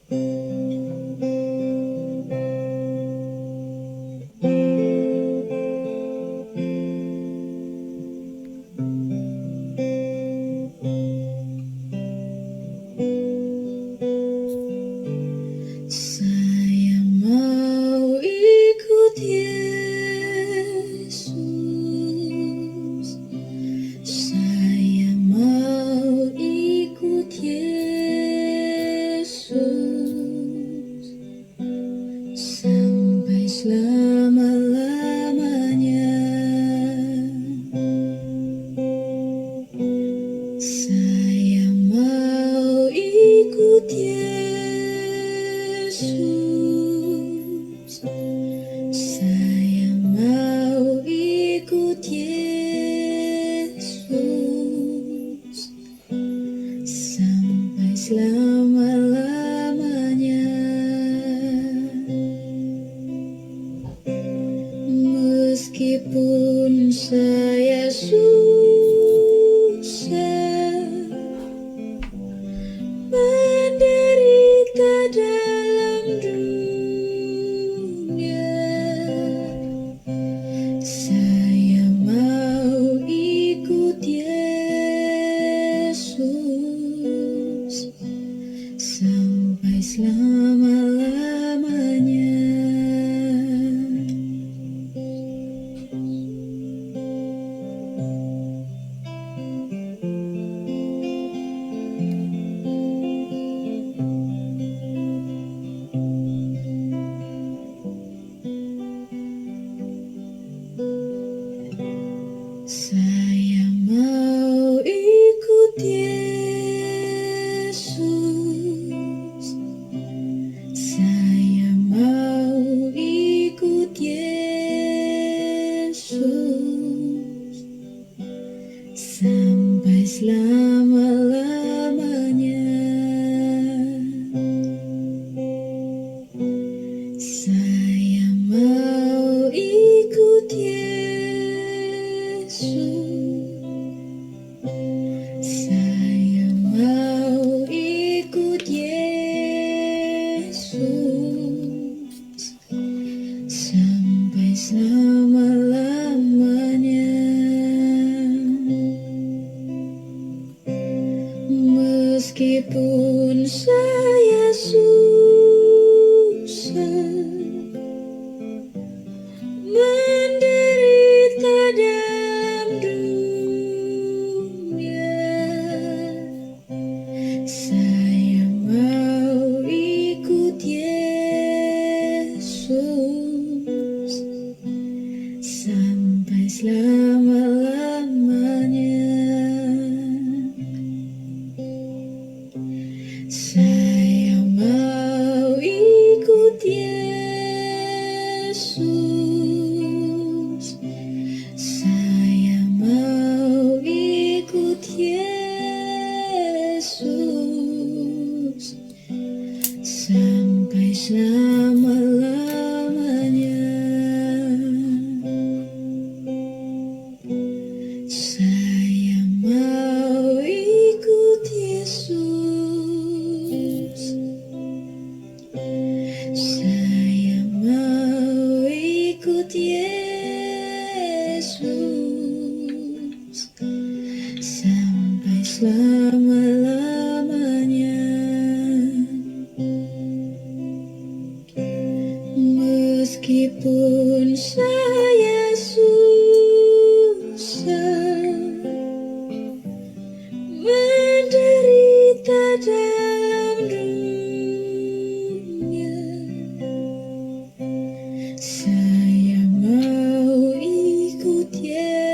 Saya mau ikut Yesus. Saya mau ikut Yesus sampai selama-lamanya. Saya mau ikut Yesus. Saya mau ikut Yesus sampai selama-lamanya. Meskipun saya susah menderita dalam dunia, saya mau ikut Yesus sampai selama-lamanya. Saya mau ikut Yesus. Saya mau ikut Yesus sampai selama-lamanya. Saya mau ikut Yesus. Saya mau ikut Yesus sampai selama-lamanya. Meskipun saya susah menderita dalam dunia, saya mau ikut Yesus sampai selama-lamanya. Saya mau ikut Yesus. Saya mau ikut Yesus sampai selama-lamanya. Saya mau ikut Yesus. Saya mau ikut Yesus sampai selama-lamanya. Meskipun saya susah menderita dalam dunia, saya mau ikut Yesus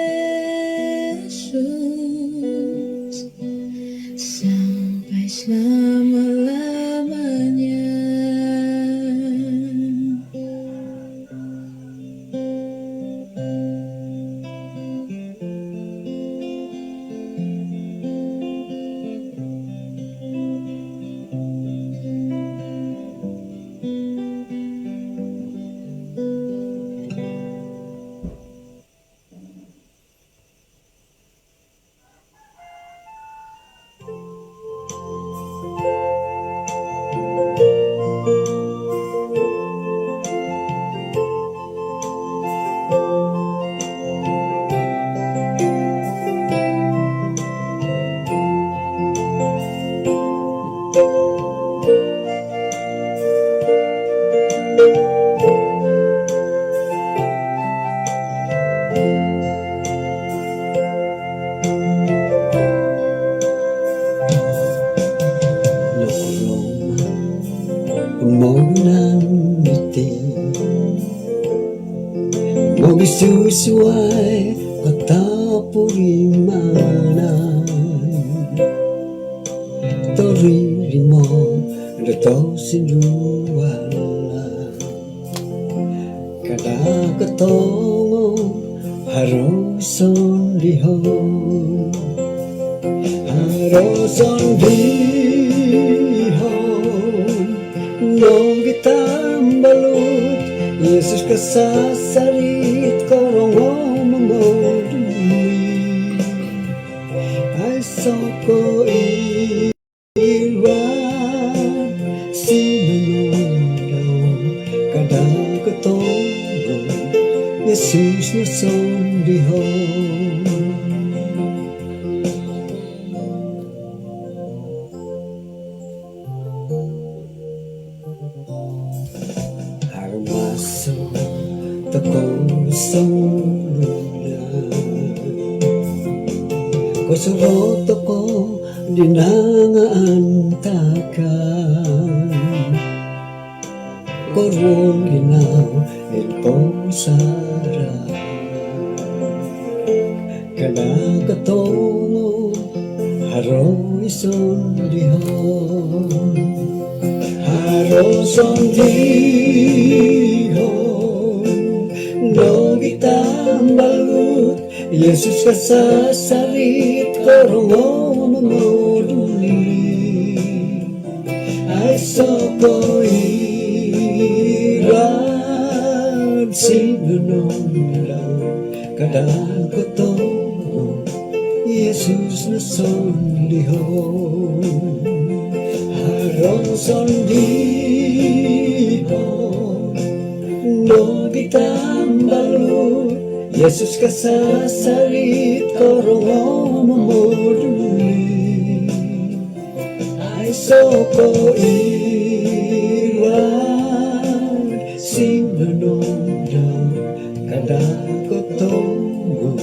sesuai kata purimanan Toririmo dato sinduala Kada ketomo haruson lihon Haruson lihon Nong gitambalut Yesus kasasarit korong mamodui Ay soko iwan sinunong kadang ketongo Yesus nason dihon Harmasong takong sumruna Kusurot ako dinangaantakan Korong ginaw ilpong sara Kada katongo haroy sondihon Haroson dihon no gitambalut Yesus kasasarit korongo mamoduli ay soko iran sinunong daw kadang kotongo Yesus nason lihon Haroson dihon no gitambalut Yesus kasasarit korongo mamoduli ay soko iwan sinunong daw kada kotongo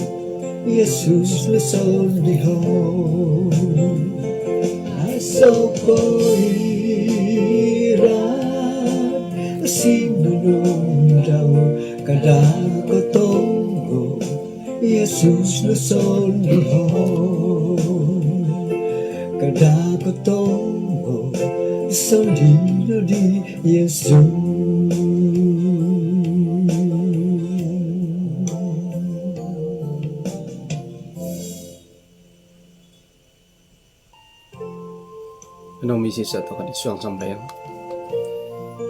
Yesus nason lihon ay soko iwan sinunong daw kada kotongo Yesus nason lihon kada kotongo sondino di Yesus Anong misis ato ka isuang sambayan?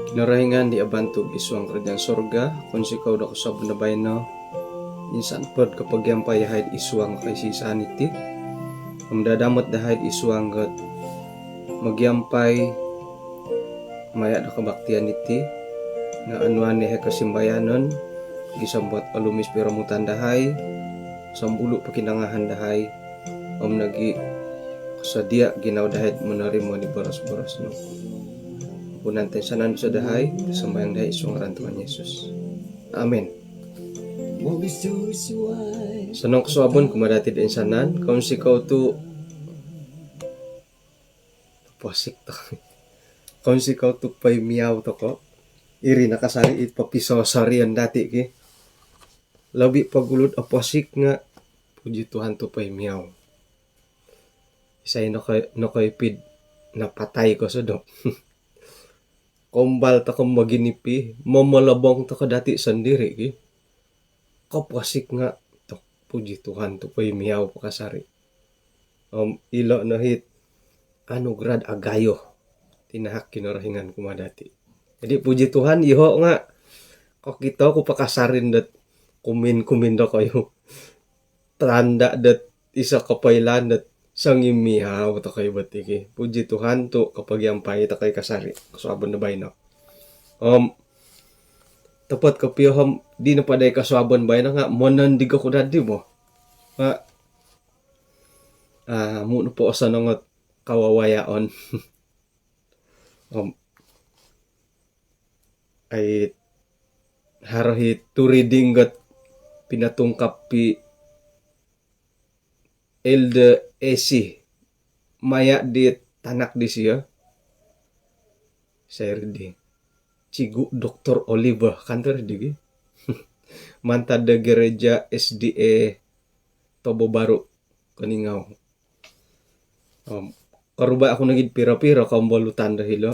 Kinarahingan di abantog isuang kerajaan sorga, kung sikaw da ko sa bunabay no, insan pod kapag yan pa yahid isuang kay sisaniti, mamdadamot dahil isuang gat, magyampay, maya da kabaktian iti, na anuan ni kasimbayanon, gisambot alumis pero mutandahay, sambulo pakinangahan dahay, nagi sadia ginaw dahil menarimo ni boros-boros no. Punantin sanan sa dahay, sambayang dahay isong rantuan Yesus. Amen. Sanong kasuabon kumadati din sanan, kaun sikaw tu posik to. Kaun sikaw tu pay miyaw to ko. Iri nakasari it papiso sarian dati ki. Labi pagulod aposik nga puji Tuhan tu pay miyaw. Isay no koy pid napatay ko sudok. Kombal ta kong maginipi, mamalabong ta ka dati sandiri ki. Kapasik nga, to, puji Tuhan to pay miyaw pakasari. Ilo no hit, anugrad agayo, tinahak kinarahingan kumadati. Jadi puji Tuhan, iho nga, kok kita ko pakasarin dat kumin do kayo. Tanda dat isa kapailan dat sangimihaw to kay batiki. Puji Tuhan to kapag yampay ta kay kasari. Kasabon na bay no. Tapat kapiyo di na paday kasabon bay na nga monandig ako dadi mo. Muna po sa nangot kawawayaon. Ay harahi turiding gat pinatungkap pi Elde Esi maya di tanak di siya saya di Cigu Dr. Oliver kantor di Manta de gereja SDA Tobo Baru Kaningaw. Karuba ako nagid pira-pira kambolutan dahil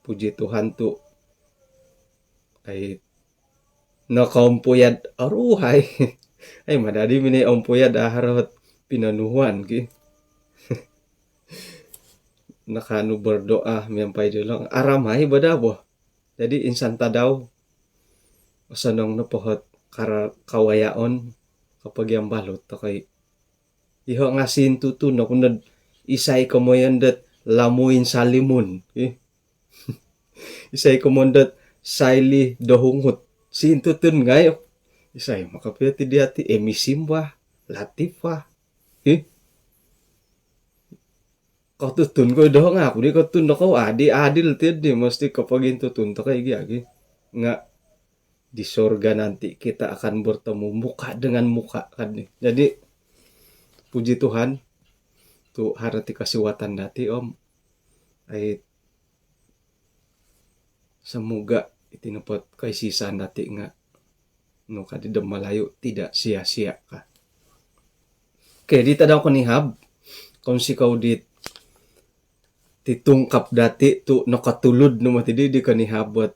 puji Tuhan tu ay nakaumpuyad aruhay. Ay madadi mini umpuyad aharot pinanuhuan ki. Nakanu berdoa miyampay lang aramay badabo. Jadi insan tadaw usanong napohot kawayaon kapag yung balot kay iho nga sintuto na kunad isay ko mo yan dat lamuin sa limon. Isay ko mo dat saili dohungot. Sintutun ngayo. Isay makapiti di ati emisimba, latifa. Katutun ko doh nga ako di katun ko adil tidi mesti kapag intutun to kay giyagi. Nga di sorga nanti kita akan bertemu muka dengan muka kan. Jadi puji Tuhan tu harati kasiwatan dati ay semoga itinapot kay sisan dati nga no kadidam malayo tidak sia-sia ka. Kaya di tadaw ko ni Hab kung sikaw dit titungkap dati tu nakatulod no matidi di kanihabot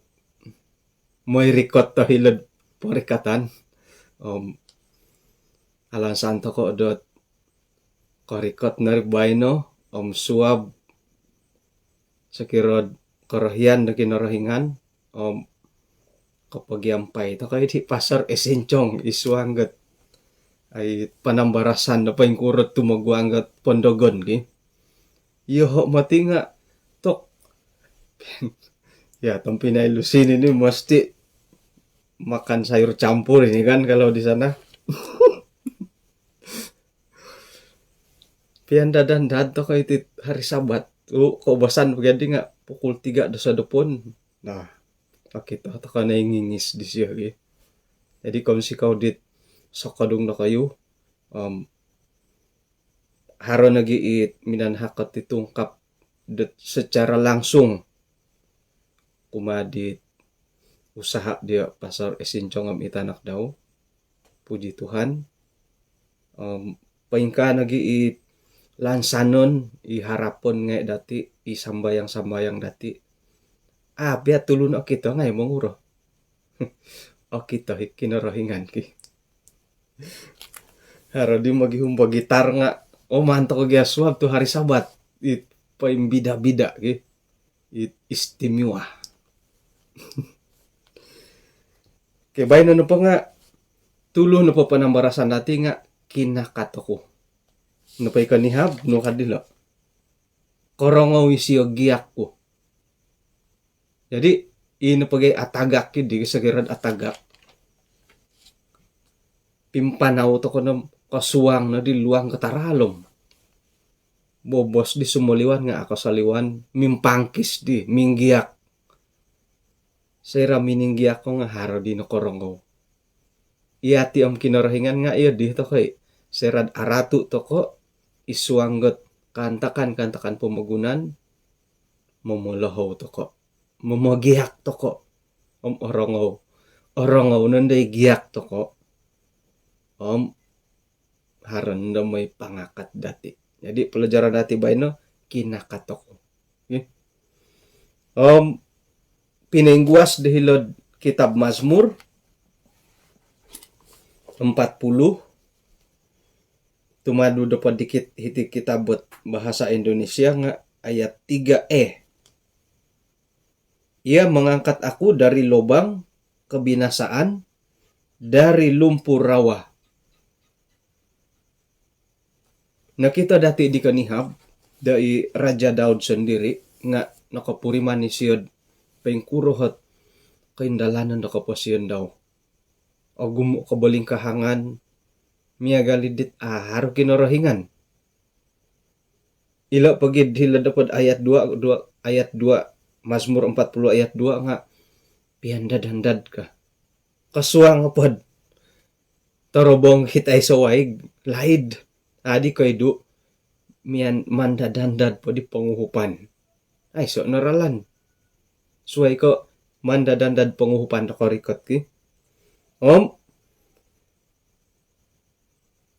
moy rikot to hilod porikatan alang santo ko dot korikot na ribayno suwab sakirod karahian na kinarahingan kapag yampay to kayo di pasar esenchong iswanggat ay panambarasan na pa yung kurot tumagwanggat pondogon ki Yo mati nga tok. Ya, tong Pinay Lucin ini mesti makan sayur campur ini kan kalau di sana. Pian dadan to kay hari Sabat. Kok bosan begini nga pukul 3 dosa depon. Nah, pakita to ka na ingingis di siya gi. Jadi kung si kau dit sakadung na kayo haro nagiit minanhakat titungkap secara langsung kumadit usaha dia pasar esincong am itanak daw puji Tuhan paingka nagiit lansanon iharapon nga dati isambayang dati biat tulun o kita nga monguro o kita kinarahingan ki haro di magihumba gitar nga manto ko giaswab tu hari Sabat it paim bida-bida ki it istimewa. Kaya bayi na pa nga tulo na pa panambarasan dati nga kinakato ko. Napay kanihab no kadilo. Korongaw isiyo giyak ko. Jadi ino pagay atagak ki di kasagirad atagak. Pimpanaw to ko na kasuwang na di luang kataralom. Bobos di sumuliwan nga ako saliwan mimpangkis di minggiyak. Sera mininggiyak ko nga haro di no korongaw. Iyati am kinarahingan nga iyo di to kay serad aratu to ko isuanggot kantakan pumagunan momoloho to ko. Momogiyak to ko. Orongaw nanday giyak to ko. Haran na may pangakat dati. Jadi pelajaran dati ba no kinakatok. Okay? Pinengguas dahilod kitab Mazmur 40 tumadu dapat dikit hiti kitabot bahasa Indonesia nga ayat 3e. Ia mengangkat aku dari lubang kebinasaan, dari lumpur rawa. Nakita dati di kanihab dari Raja Daud sendiri nga nakapuriman ni siyod pengkurohat kaindalanan nakapasiyon daw. O gumo kabaling kahangan miya galidit haro kinarahingan. Ila pagid hila dapat ayat 2 Mazmur 40 ayat 2 nga piandad-handad ka. Kasuwang pod tarobong hitay sa waig laid. Adi kay du miyan mandadandad po di panguhupan. Ay so naralan. Suway ko mandadandad panguhupan na korikot ki. Om,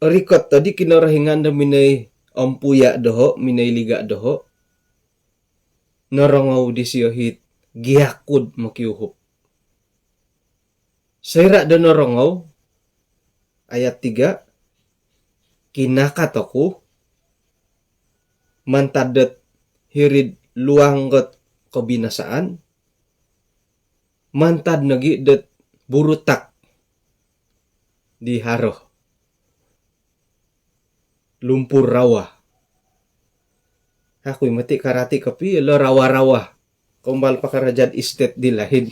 rikot tadi kinarahingan da minay ampuya doho, minay liga doho, narangaw di siyohit, giyakud makiuhup. Sayra da narangaw, ayat 3, kinakat ako, mantadet hirid luanggot kabinasaan, mantad nagi det burutak di haroh, lumpur rawa. Ako'y mati karati kapi, lo rawa-rawa. Kumbal pa karajad istet di lahid.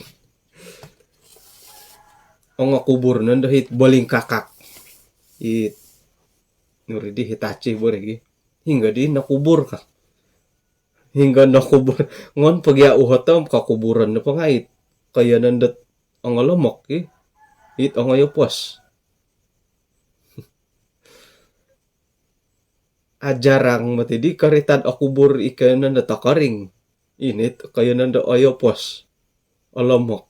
O nga kubur nun dahit boling kakak. It nuri di hitachi boregi. Hingga di nakubur ka. Hingga nakubur. Ngon pagya uhotam kakuburan na pangait. Kaya nandat ang alamok eh. It ang ayopos. Ajarang matidi karitan akubur ikayo na natakaring. Init kayo nanda ayopos. Alamok.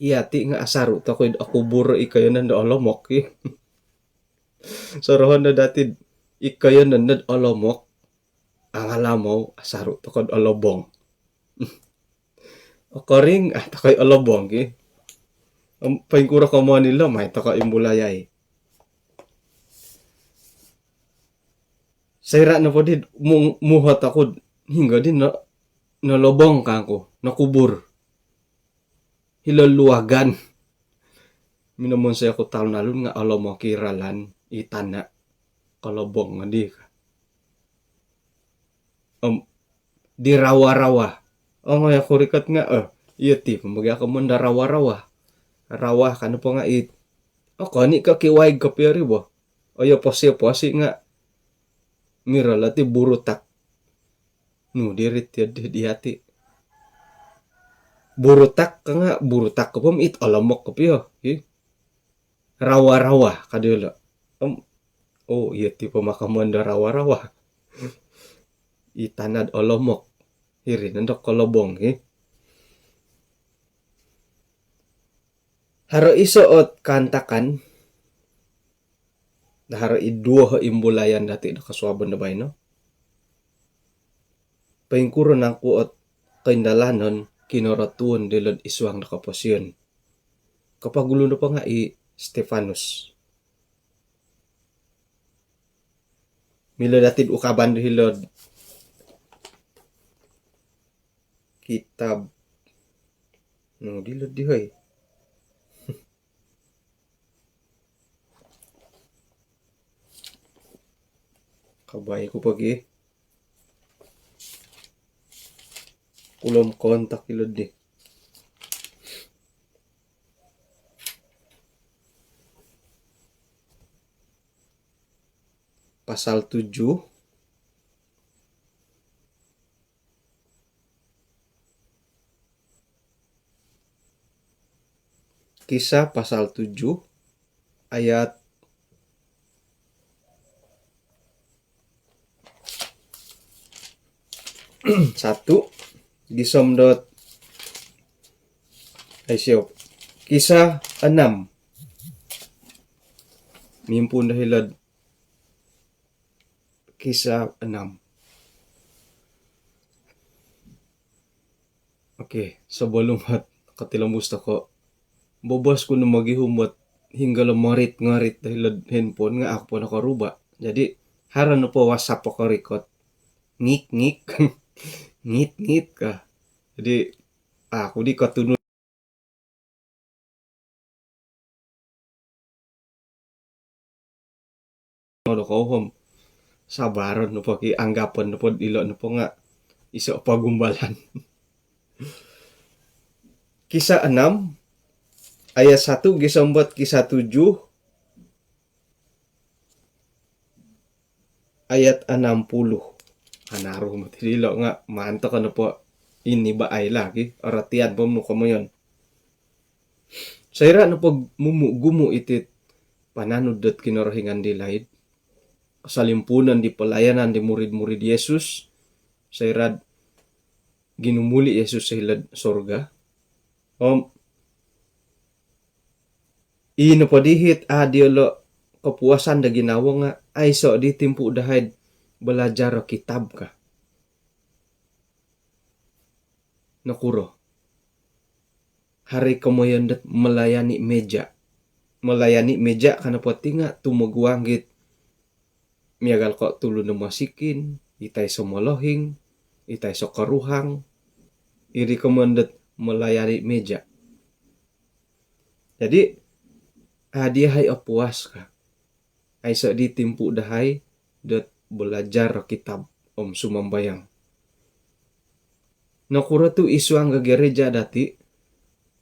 Iyati nga asaru takoy akubur ikayo nanda alamok eh. Sarahan na dati ikayo nanda alamok. Ang alamaw asaru takoy alabong. Akaring takoy alabong eh. Ang paingkura ka mo nila may taka imbulayay. Sayra na po din muhat ako hingga din na nalobong ka ako, nakubur. Hilaluwagan. Minamon saya ko tal nalun nga alam mo kiralan itana kalobong nga di ka. Di rawa-rawa. Ang nga kurikat nga iya ti pamagya ka mo na rawa-rawa. Rawa ka na po nga it. Ako ni ka kiwaig ka peri bo. Ayo posi nga mira lati burutak. No dirit di hati. Burutak ka nga, burutak ka pom it alamok ka piyo. Rawa-rawa kadila. Iya ti pamakamanda rawa-rawa. Itanad alamok. Hiri nandok kalabong Haro isuot kantakan. Haro idua imbulayan dati nakaswaban na bay no. Paingkuro ng kuot kaindalanon kinoratuon dilod iswang nakaposyon. Kapagulo na pa nga Stefanus. Milo datid ukaban hilod kitab no dilod dihoy. Kabay ko pagi kulom kontak ilod di. Pasal 7 Kisah pasal 7 ayat 1 gisomdot Kisah 6 mimpun dahilad Kisah 6. Okay, sebelum katilang gusto ko bobos ko na magihumot hingga lamarit ngarit dahil handphone nga ako po nakaruba. Jadi haran na po WhatsApp ako record. Ngik ngit ka. Jadi ako di katunod no ko hom sabaron no po ki anggapan no po ilo no po nga iso pagumbalan. Kisah 6 ayat 1 gisombat kisah 7 ayat 60. Anaro matidilo nga maanto ka na po ini ba ay lagi aratian po mo kamo yon. Sayra na pag gumu itit pananudot kinarahingan di lahid. Kasalimpunan di pelayanan di murid-murid Yesus. Sayra ginumuli Yesus sa hilad sorga. ino po dihit adiolo kepuasan da ginawa nga ay so di timpu dahid belajar o kitab ka. Nakuro. Hari kemoyan dat melayani meja. Melayani meja kana po tinga tumuguanggit. Miagal ko tulo na masikin, itay so molohing, itay so karuhang, iri kemondat melayani meja. Jadi, dia hay puas ka. Ay so di timpu dahay dat belajar kitab om sumambayang. Nakura tu isuang ke gereja dati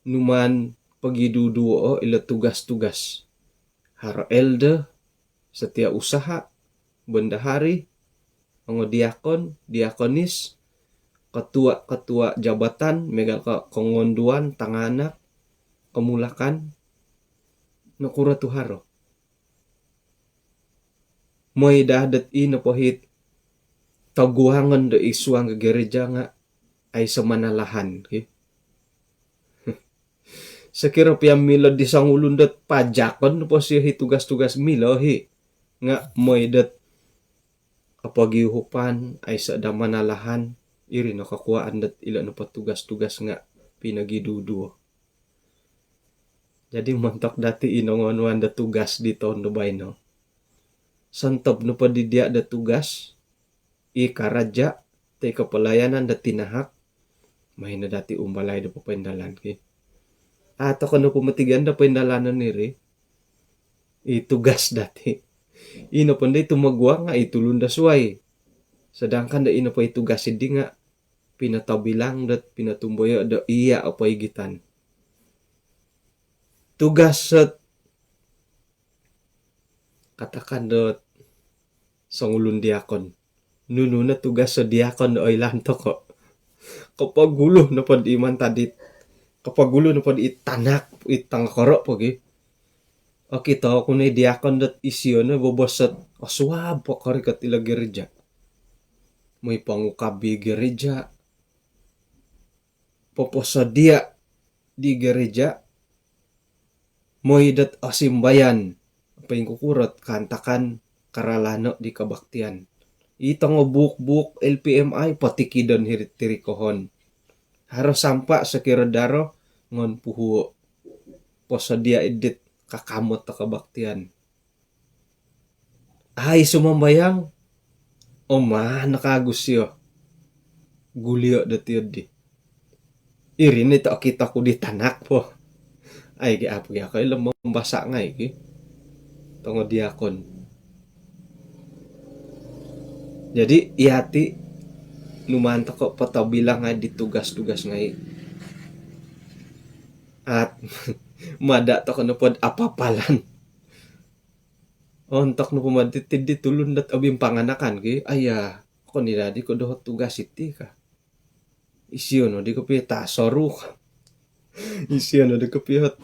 numan pagiduduo ila tugas-tugas. Haro elde, setia usaha, bendahari, diakon, diakonis, ketua jabatan, megal kongonduan, tanganak, kemulakan, nakura tu haro. Moy dadat ino pohit taguangan do isuang ke gereja nga ay semanalahan. Okay? Sekira piyang milo di sangulundat pajakon po siya tugas-tugas milo nga moy dat kapagihupan ay sa damanalahan iri nakakuhaan dat ila na patugas-tugas nga pinagiduduo. Jadi mentok dati inongonuan da tugas di tondo bayno. Santop no pa didia da tugas ikaraja te kapelayanan da tinahak may na dati umbalay da papendalan ki. Ato kano pumatigan da pendalanan niri itugas dati. Ino panday tumagwa nga itulun da suway. Sedangkan da ino pa itugas hindi nga pinatabilang dat pinatumboyo da iya o paigitan. Tugas set katakan dot sangulun diakon. Nuno na tugas sa diakon o ilanto ko. Kapag gulo na pod iman tadit. Kapag gulo na pod itanak itang koro po gi. O kita kung na diakon dot isyo na bobosat aswab po karikat ila gereja. May pangukabi gereja. Poposa dia di gereja. Moy dat asimbayan. Apa yung kukurot kantakan karalano di kabaktian. Itang buk-buk LPMI patikidan hirit-tirikohon. Harus sampa sa kiradaro ngon puhuo. Posa dia edit kakamot ta kabaktian. Ay sumambayang. Nakagusyo. Gulyo datiyod di. Irin ito kita ko di tanak po. Ay giapo ya kay lamang basa nga iki. Tongo diakon. Jadi iati numanta ko patabilang nga di tugas-tugas ngay. At mada to kono pod apapalan. Ontak no pumaditid di tulun dat abim panganakan ki. Aya ko niladi ko dohot tugas iti ka. Isyo no di ko pita soru ka. Isyo no di ko pihot.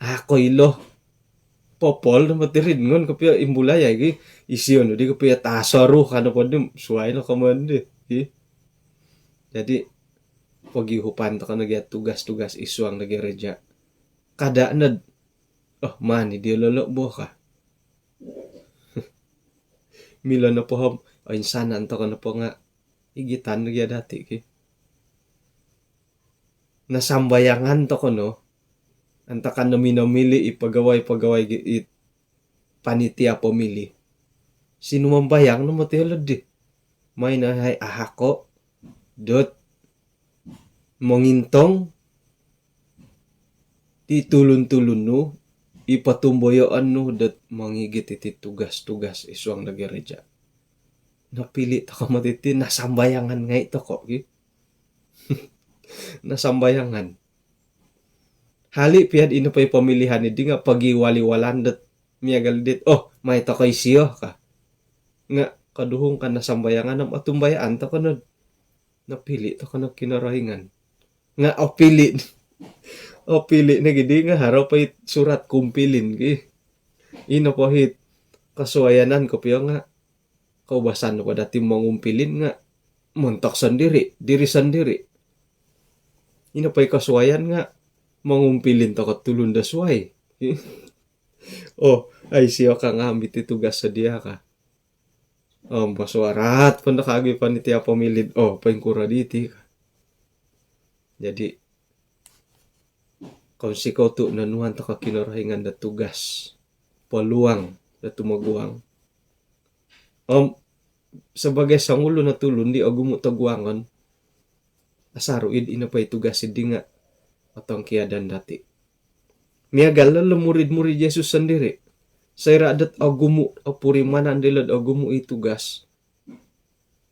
Ako ilo. Popol na matirin ngon kapya imbulaya gi isyo no di kapya tasaru kana pod suway no kamande gi. Jadi pagihupan ta kana tugas-tugas isuang na gereja. Kada nad mani dia lolo bo ka. Mila na po insanan ta kana po nga igitan na dati ki. Nasambayangan to kono antakan na minamili ipagaway-pagaway panitia pamili. Sino mambayang no matilad di. May nahay ahako dot mongintong titulun-tulun no ipatumboyoan no dot mangigit iti tugas-tugas isuang na gereja. Napili ta ka matiti nasambayangan nga ito ko. Nasambayangan. Hali pihad ino pa'y pamilihan hindi nga pagiwali-walan dat miyagal dit. May takay siyo ka. Nga kaduhong ka nasambayangan ng atumbayaan ta kanod. Napili ta kanod kinarahingan. Nga opili. Opili na gidi nga haraw pa'y surat kumpilin ki. Ino po hit kasuwayanan ko piyo nga kaubasan ko dati mangumpilin nga muntak sandiri, diri sandiri. Ino pa'y kasuwayan nga mangumpilin to katulun da suway. Oh, ay siya ka nga ambit tugas sa dia ka. Pasuarat pun nakagi panitia pamilid. Oh, paingkura diti ka. Jadi, kung sikaw tu nanuhan ta ka kinarahingan da tugas. Peluang da tumaguang. Sebagai sangulo na tulun di agumo taguangan. Asaruid inapay tugas di nga atong kiadan dati. Miagal na murid-murid Yesus sendiri. Saya adat agumu apurimanan dilad agumu itugas.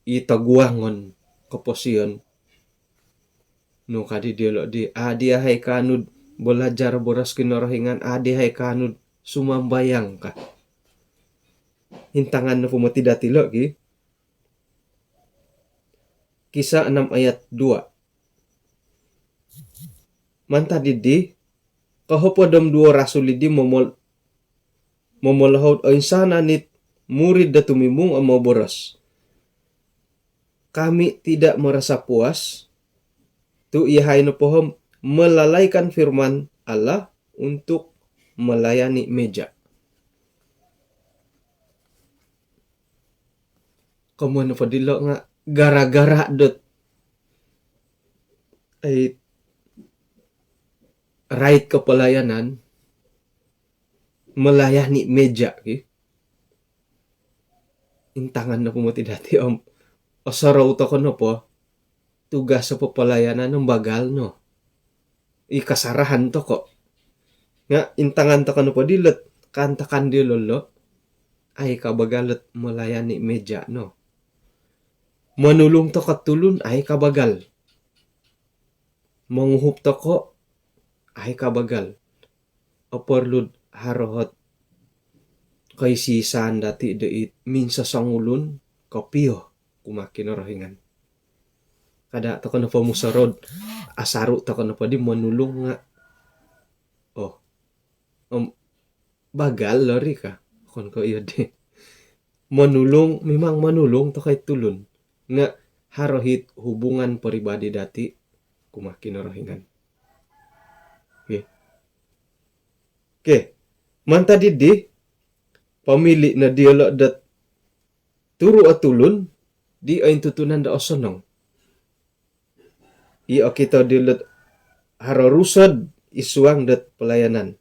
Itaguangon keposian. No kadi dialog di adi hay kanud belajar boras kinarahingan adi hay kanud sumambayang ka. Hintangan na pumati dati lagi. Kisah 6 ayat 2. Manta didi kahopodom dua rasul di momolahod o insana nit murid da tumimung ang boras. Kami tidak merasa puas tu ihay no pohom melalaikan firman Allah untuk melayani meja. Kamu na padilo nga gara-gara dot ay right ke pelayanan melayani meja intangan na pumati dati osaraw to ko no po tugas sa pelayanan ng bagal no ikasarahan to ko nga intangan to ko no po dilet kantakan di lolo ay kabagalat melayani meja no manulong to katulun ay kabagal manguhup to ko ay kabagal. Oporlud harohot kay sisan dati deit minsa sangulun kopio kumakinarahingan. Kada to kono pamusarod asaru to kono pa di manulong nga. Oh. Bagal lori ka. Kon ko iya di. Manulong memang manulong to kay tulun nga harohit hubungan pribadi dati kumakinarahingan. Okay. Manta didi pamili na dialog dat turu atulun di ay tutunan da osonong. I kita dialog hararusad isuang dat pelayanan.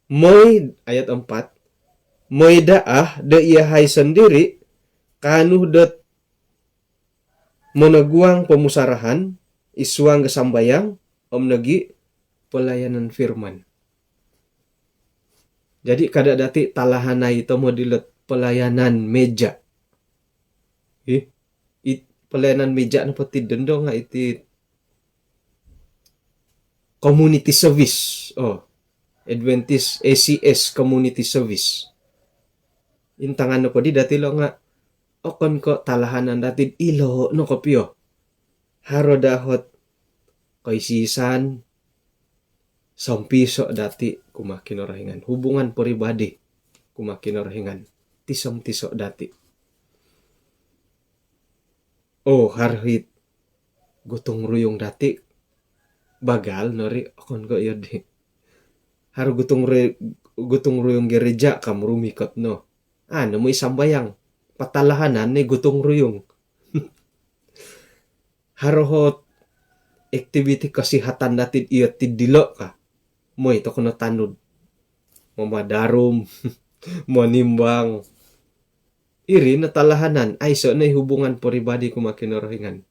Moy ayat 4 moy daah da iyahay sendiri kanuh dat menaguang pemusarahan isuang kesambayang nagi pelayanan firman. Jadi kada dati talahana itu modilet pelayanan meja. Pelayanan meja na pati dendo nga iti community service. Adventist ACS community service. Intangan no po di dati lo nga okon ko talahanan dati ilo no kopyo. Haro dahot kaisisan sampiso dati kumakinarahingan. Hubungan pribadi kumakinarahingan. Tisom-tiso dati. Harhit gutong ruyong dati. Bagal nori akon ko iya di. Har gutong ruyong gereja kam rumikot no. Ano mo isambayang patalahanan ni gutong ruyong. Harohot activity kasihatan dati iya tidilo ka. Mo ito ko natanud. Mamadarom, manimbang. Iri na talahanan ay so na hubungan pribadi ko makinarahingan.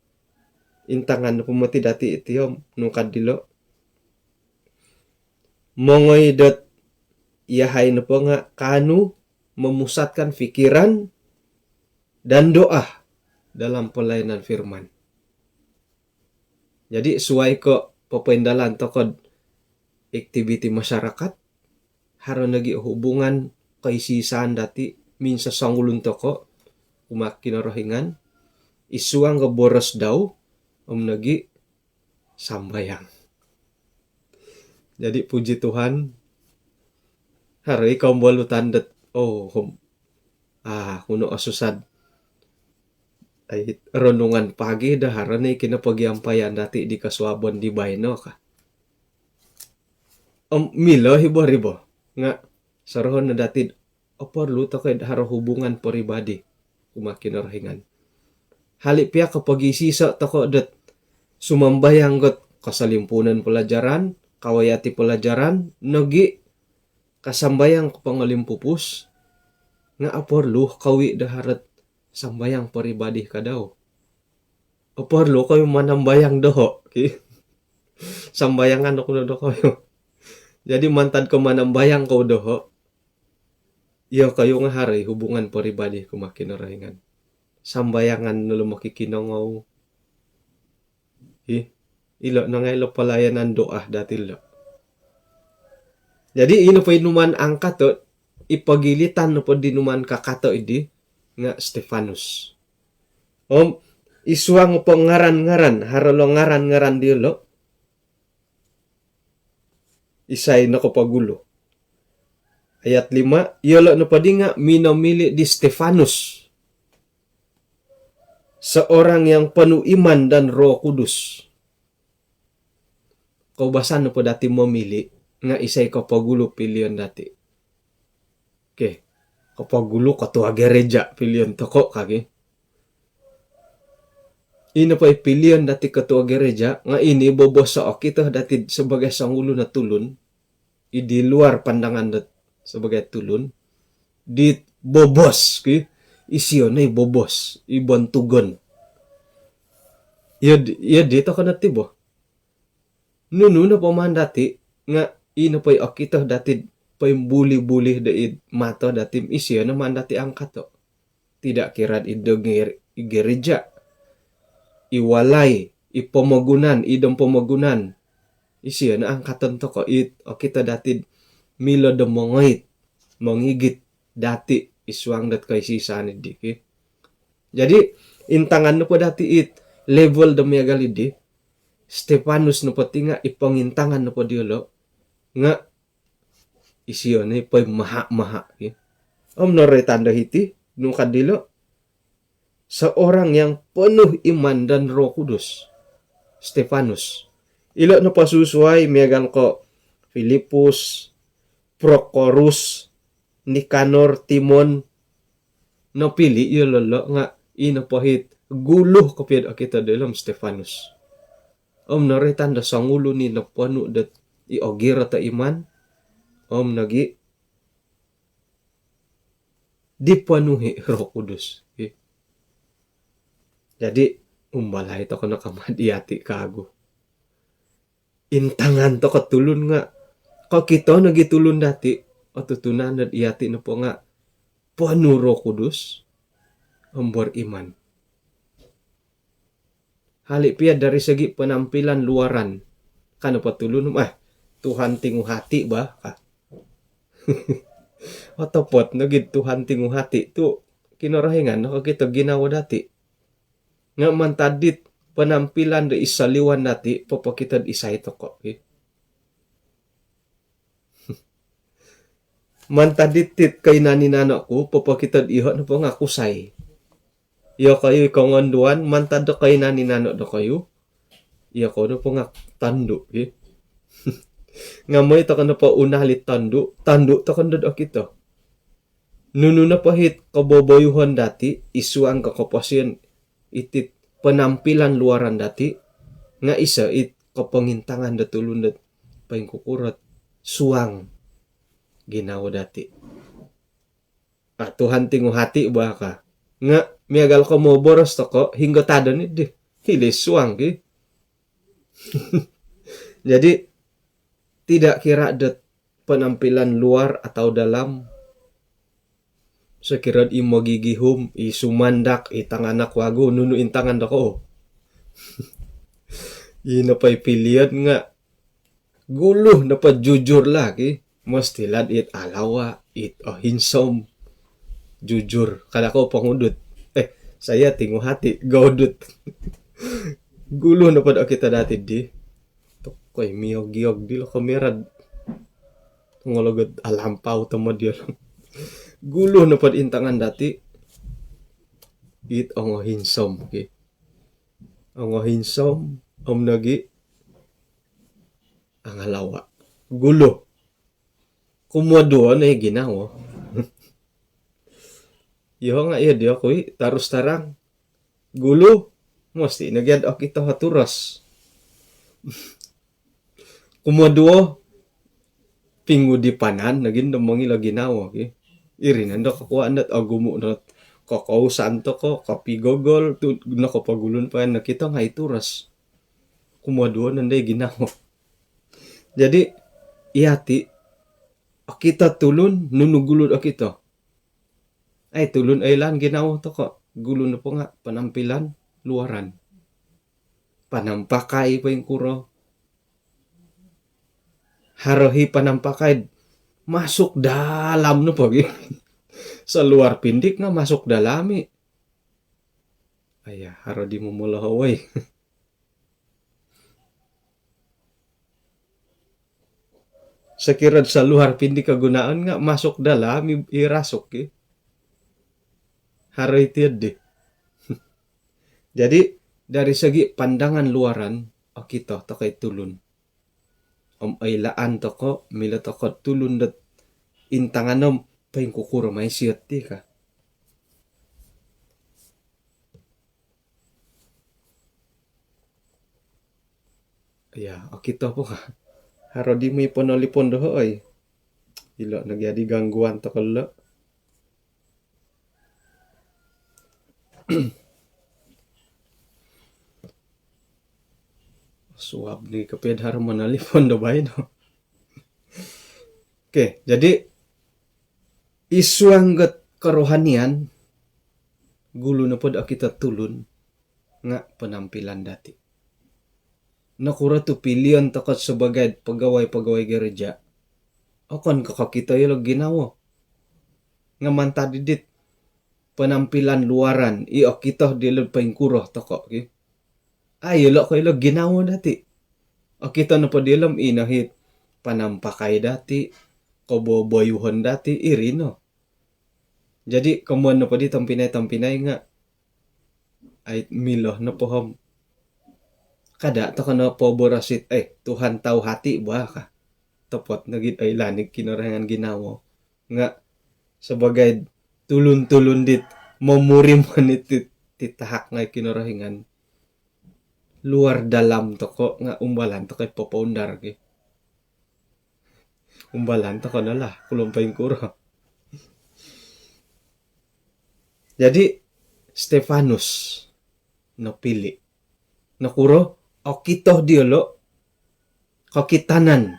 Intangan na pumati dati ito nung kadilo. Mongoy dot iyahay na po nga kanu memusatkan pikiran dan doa dalam pelayanan firman. Jadi suai ko papendalan tokod activity masyarakat haron nagi hubungan kaisisan dati minsa sangulun toko kumakinarahingan isuang ke boros daw nagi sambayang. Jadi puji Tuhan hari kaum balutan dat kuno asusad ay renungan pagi daharan ni kinapagyampayan dati di kaswabon di Bayno ka. Milo hibo nga sarohon na dati perlu to kay haro hubungan pribadi kumakin rahingan. Hali pia kapag isisa to ko det sumambayang got kasalimpunan pelajaran, kawayati pelajaran, nogi kasambayang pangalimpupus nga perlu kawi daharat sambayang pribadi kadaw. Perlu kayo manambayang doho. Okay? Sambayangan ako na do kayo. Jadi mantan ko manambayang ko doho. Iyo kayo nga hari hubungan pribadi kumakin rahingan. Sambayangan nulo makikinongaw. Ilo na nga ilo palayanan doa dati lo. Jadi ino pa inuman angka to ipagilitan no pa dinuman kakato idi nga Stefanus. Isuang po ngaran-ngaran, haralo ngaran-ngaran di lo. Isay na ko pagulo. Ayat 5, yolo na pa di nga minamili di Stefanus. Seorang yang penuh iman dan Roh Kudus. Kau basan na pa dati memili nga isay ko pagulo pilihan dati. Okay. Kapagulo katua gereja pilihan toko kage. Ino pa pilihan dati ketua gereja nga ini boboso kita dati sebagai sangulo na tulun di luar pandangan dat sebagai tulun di bobos ki isyo na bobos ibon tugon iya dito kana tibo nunu na pamahan dati nga ino pa kita dati pa buli-buli dait mato dati isyo naman dati angkato tidak kira gereja iwalay, ipomagunan, idong pomagunan. Isiya na ang katonto ko o kita dati milo domongait, mangigit dati iswang dat kay sisanid di. Jadi, intangan no po dati level damiagali di, Stefanus no po tinga ipangintangan no po diolo, nga isiya na ipoy maha-maha. Noretanda hiti, nung kadilo, seorang yang penuh iman dan Roh Kudus. Stefanus. Ilo na pasusuay megan ko Filipus, Prochorus, Nicanor, Timon. No pili lolo nga inapahit guluh kapid kita dalam Stefanus. Naritan da sangulo ni na panu dat iogira ta iman. Nagi dipanuhi Roh Kudus. Jadi, umbalay to ko nakamadiati kago. Intangan to katulun nga. Kau kita nagitulun dati, o tutunan na iati na po nga, Roh Kudus, ambor iman. Halipia dari segi penampilan luaran. Kano patulun, Tuhan tingu hati ba? Otopot, nagit Tuhan tingu hati. Tu, kinorahingan, no, kita ginawa dati. Nga mantadit penampilan de isaliwan nati papakitad isay toko. Okay? Mantaditit kay naninano ko papakitad iho na po nga kusay. Iyo kayo ikongonduan mantado kay naninano do kayo. Iyo ko na po nga tando. Okay? Nga mo ito ka na po unalit tando. Tando to kandod o kito. Nuno na pahit kaboboyuhan dati isuang kakapasyon itit penampilan luaran dati nga isa kapangintangan datulun dat paing kukurat suang ginawa dati. Tuhan tingu hati ba ka nga miagal ko mo boros to ko hingga tada ni di hilis suang ki. Jadi tidak kira dat penampilan luar atau dalam sekirad imo gigihum, isumandak, itanganak wago, nunu intangan dako. Ino pa'y pilihan nga. Guluh na pa jujur lagi. Mastilad alawa, hinsom. Jujur. Kada ko pangudot. Saya tingu hati, gaudot. Guluh na pa kita dati di. Tokoy miyog-giyog di lo kamerad. Ngologod alampaw tamo di Gulo na pad intangan dati. Ang hinsom. Okay? Ang hinsom. Nagi. Ang halawa. gulo. Kumuduan ay ginawa. Yo nga iya dia koy tarus tarang gulo. Mesti nagyad o kita haturas. Kumuduo pingu di panan naging demongi lagi nawa ki. Iri nando kakuha nat agumo nat kakausan to ko kapi gogol tu nakapagulon pa na kita nga ituras. Kumuduo nanday ginawa. Jadi iati kita tulun nunugulod kita. Ay tulun ay lan ginawa to ko. Gulo na po nga panampilan luaran. Panampakay pa yung kuro. Harohi panampakay masuk dalam no pagi. Sa luar pindik nga masuk dalami. Aya haro di mumulahaway. Sekirad sa luar pindik kagunaan nga masuk dalami irasok eh. Haro itiad deh. Jadi dari segi pandangan luaran o kita to kay tulun. Ay laan to ko mila to ko tulun dat intanganom paing kukuro may siyat ti ka. Ya, o kita po ka. Haro di may ponolipon do ay. Ilo nagyadi gangguan to kalo. Suap ni kaped har manalipon do bay no. Oke, jadi isuangget kerohanian gulo na pod kita tulun nga penampilan dati. Nakura tu pilihan takot sebagai pegawai-pegawai gereja. Akon kakakita yung ginawa. Nga mantadidit penampilan luaran. Iyo kita dilod pa yung kuroh takot. Okay? Ay, lo kayo ginawa dati. O kita na pa dilam inahit panampakay dati, kaboboyuhan dati, irino. Jadi, kamuan na pa di tampinay-tampinay nga. Ay, milo na pohom. Kada, to ka na pobораsit, Tuhan tahu hati ba ka? Topot, nagit ay lanig kinorangan ginawa. Nga, sebagai tulun-tulun dit, mamurim manit titahak nga kinorahingan. Luar dalam toko nga umbalan to kay popaundar ki. Umbalan to ko na lah, kulumpay kuro. Jadi, Stefanus napili. Nakuro, o kito diolo, kakitanan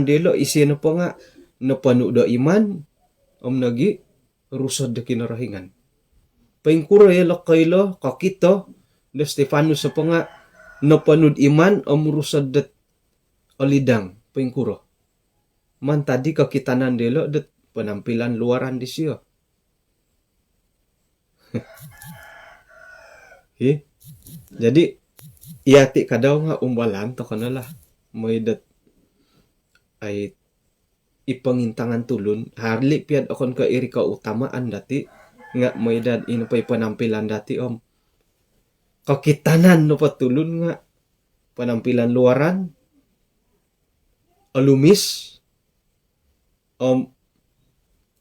diolo, isino po nga, napanudo iman, nagi, rusod de kinarahingan. Paingkuro yelo kaylo, kakito, de Stefanus sa po nga, napanud iman, rusod det olidang, paingkuro. Man tadi kakitanan diolo, det penampilan luaran di siyo. Jadi iati kadaw nga umbalan to kanalah may dat ay ipangintangan tulun harli piad akon ka iri ka utamaan dati nga may dad inupay panampilan dati kakitanan no patulun nga panampilan luaran alumis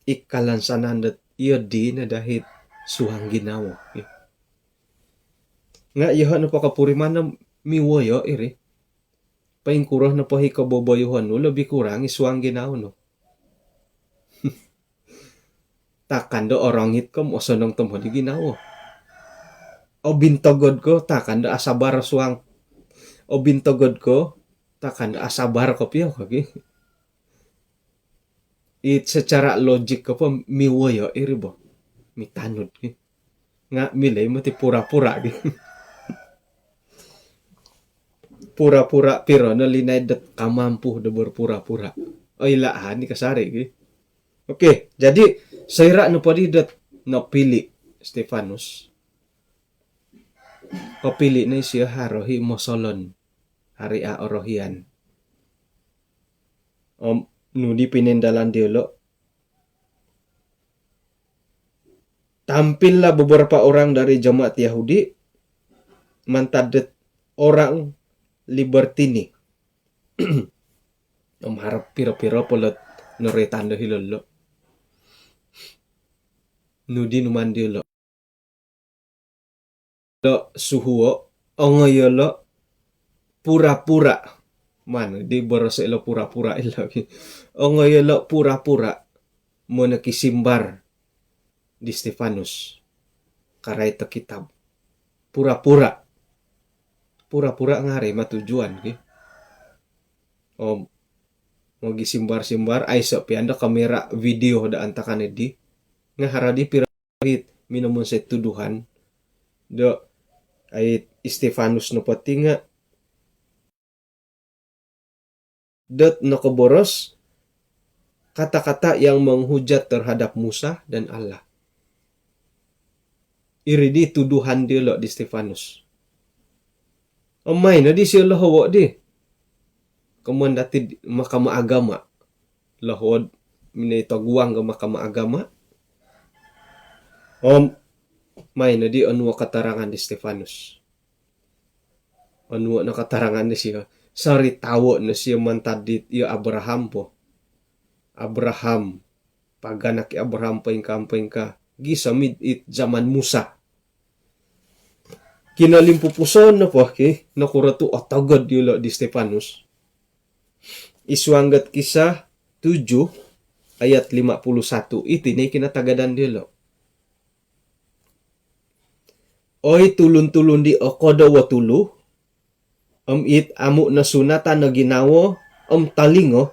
ikalansanan dat iyo di na dahit suhang ginawa. Nga iha na pakapuriman na miwoyo iri. Paingkurah na pahi kaboboyohan no, labi kurang isuang ginawa no. Takan do orangit ko mo sonong tamo di ginawa. O bintogod ko, takan do asabar suang. O bintogod ko, takan do asabar ko piyo kagi. Secara logik ko po miwoyo iri bo. Mitanod ki. Nga milay mo ti pura-pura ki. Pura-pura pero nalinay dat kamampu da berpura-pura. O ilahan ni kasari ki. Oke, jadi sayra no padi dat napili Stefanus. Kapili na siya harohi mosolon. Hari a orohian. Nudi pinindalan diolo. Tampillah beberapa orang dari jemaat Yahudi mantadet orang libertini. harap pira-pira polot noretan dah hilolo. Nudi numandi lo. Lo suhuo ongoyolo pura-pura. Mana di boros lo pura-pura lagi. Ongoyolo pura-pura mo nakisimbar di Stefanus. Karay ta kitab. Pura-pura. Pura-pura ngare matujuan ki. Mau gisimbar-simbar ay sa pianda kamera video da antakan di nga haradi pirit minumon sa tuduhan do ay Stefanus no pati nga dot nakoboros kata-kata yang menghujat terhadap Musa dan Allah. Iridi tuduhan dia lo di Stefanus. Omay na di siya lahawa di. Kemudian dati Mahkamah Agama. Lahod minitaguang ke Mahkamah Agama. May na di anwa katarangan di Stefanus. Anwa na katarangan di siya. Sorry tawo na siya mantadit iya Abraham po. Abraham. Paganak Abraham pa yung ka. Gisamid it zaman Musa. Kinalimpupuson na po nakuratu atagad yun di Stefanus. Iswanggat kisah 7 ayat 51 iti na kinatagadan dilo. Oy tulun-tulun di okoda watulu it amu na sunatan na ginawo talingo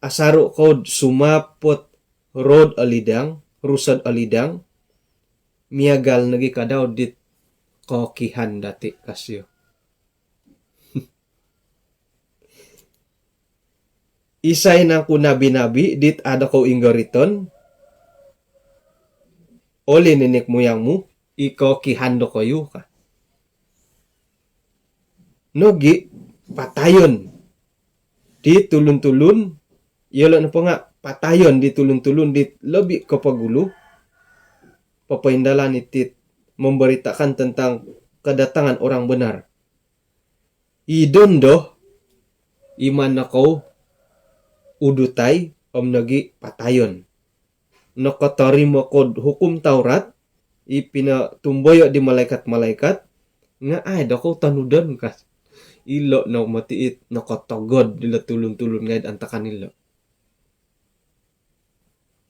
asaro kod sumapot rod alidang rusad alidang miagal nagi kadaw dit kokihan dati kasyo. Isay na ko nabi-nabi, dit ada ko ingoriton. Oli ninik muyang mo, iko kihando kayo ka. Nogi, patayon. Di tulun-tulun, yelo na po nga, patayon di tulun-tulun, di lobi kapagulo. Papaindalan itit, memberitakan tentang kedatangan orang benar. Idondo, iman na ko, udutay nagi patayon. Nakatarimo kod hukum Taurat ipinatumboyo di malaikat-malaikat nga ay dako tanudan kas. Ilo na matiit nakatagod dila tulun-tulun ngayon antakan nila.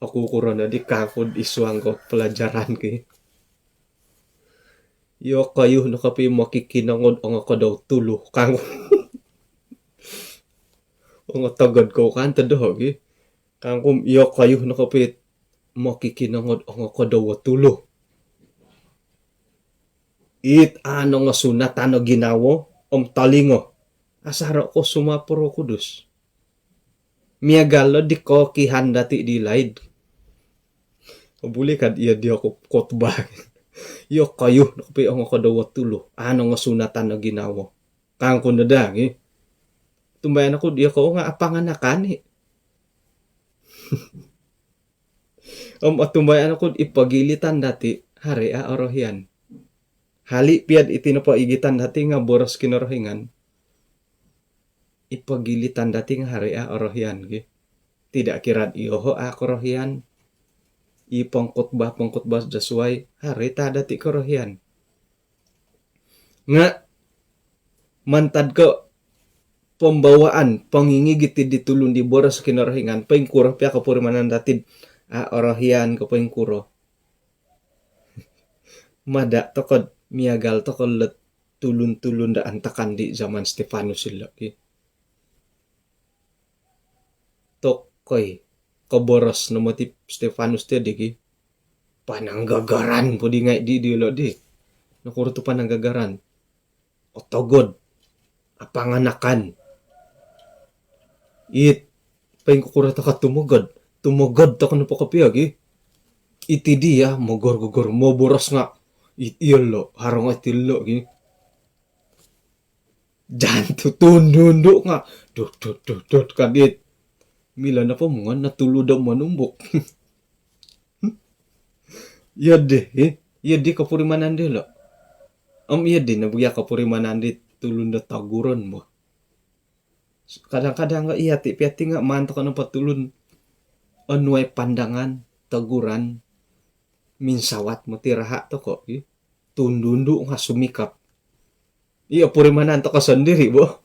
Ako kuro na di kakod iswang ko pelajaran ki. Yo kayo nakapi makikinangod ang ako daw tulo kang ang tagad ko kan tadahog kang kum iyo kayo nakapit makikinangod ang kadawa tulo. It ano nga sunatan na ginawo talingo asara ko sumapuro kudus. Miagalo di ko kihandati di laid. Kabuli kad iya di ako kotbah. Iyo kayo nakapit ang kadawa tulo. Ano nga sunatan na ginawo. Kang kundadag tumbayan ako, di ako nga apanganakan tumbayan ako, ipagilitan dati, hari orohian. Hali piad itinapaigitan dati nga boros kinorohingan. Ipagilitan dati nga hari orohian. Tidak kirat iyoho korohian. Pangkotbah dasway, hari ta dati korohian. Nga, mantad ko, pembawaan pangingigit di tulun di boros kinarahingan paingkuro pia kapurimanan datid orahian ko paingkuro mada tokod miagal tokod let tulun-tulun da antakan di zaman Stefanus sila tokoy kaboros no motif Stefanus ti di pananggagaran po di ngay di lo di nakuro to pananggagaran otogod apanganakan paing kukura ta ka tumugod ta kano po kapiyag iti dia mogor-gogor mo boros nga iyolo harong itilo jan tutundundo nga dot kadit mila na po mga natulo daw manumbok yadi kapurimanan dilo yadi nabugya kapurimanan di tulun da taguron mo Kadang-kadang nga iya ti piati nga mantok ano patulun anuay pandangan, teguran, minsawat mo tiraha to ko. Tundundu nga sumikap. Iya puri manan to ka sendiri bo.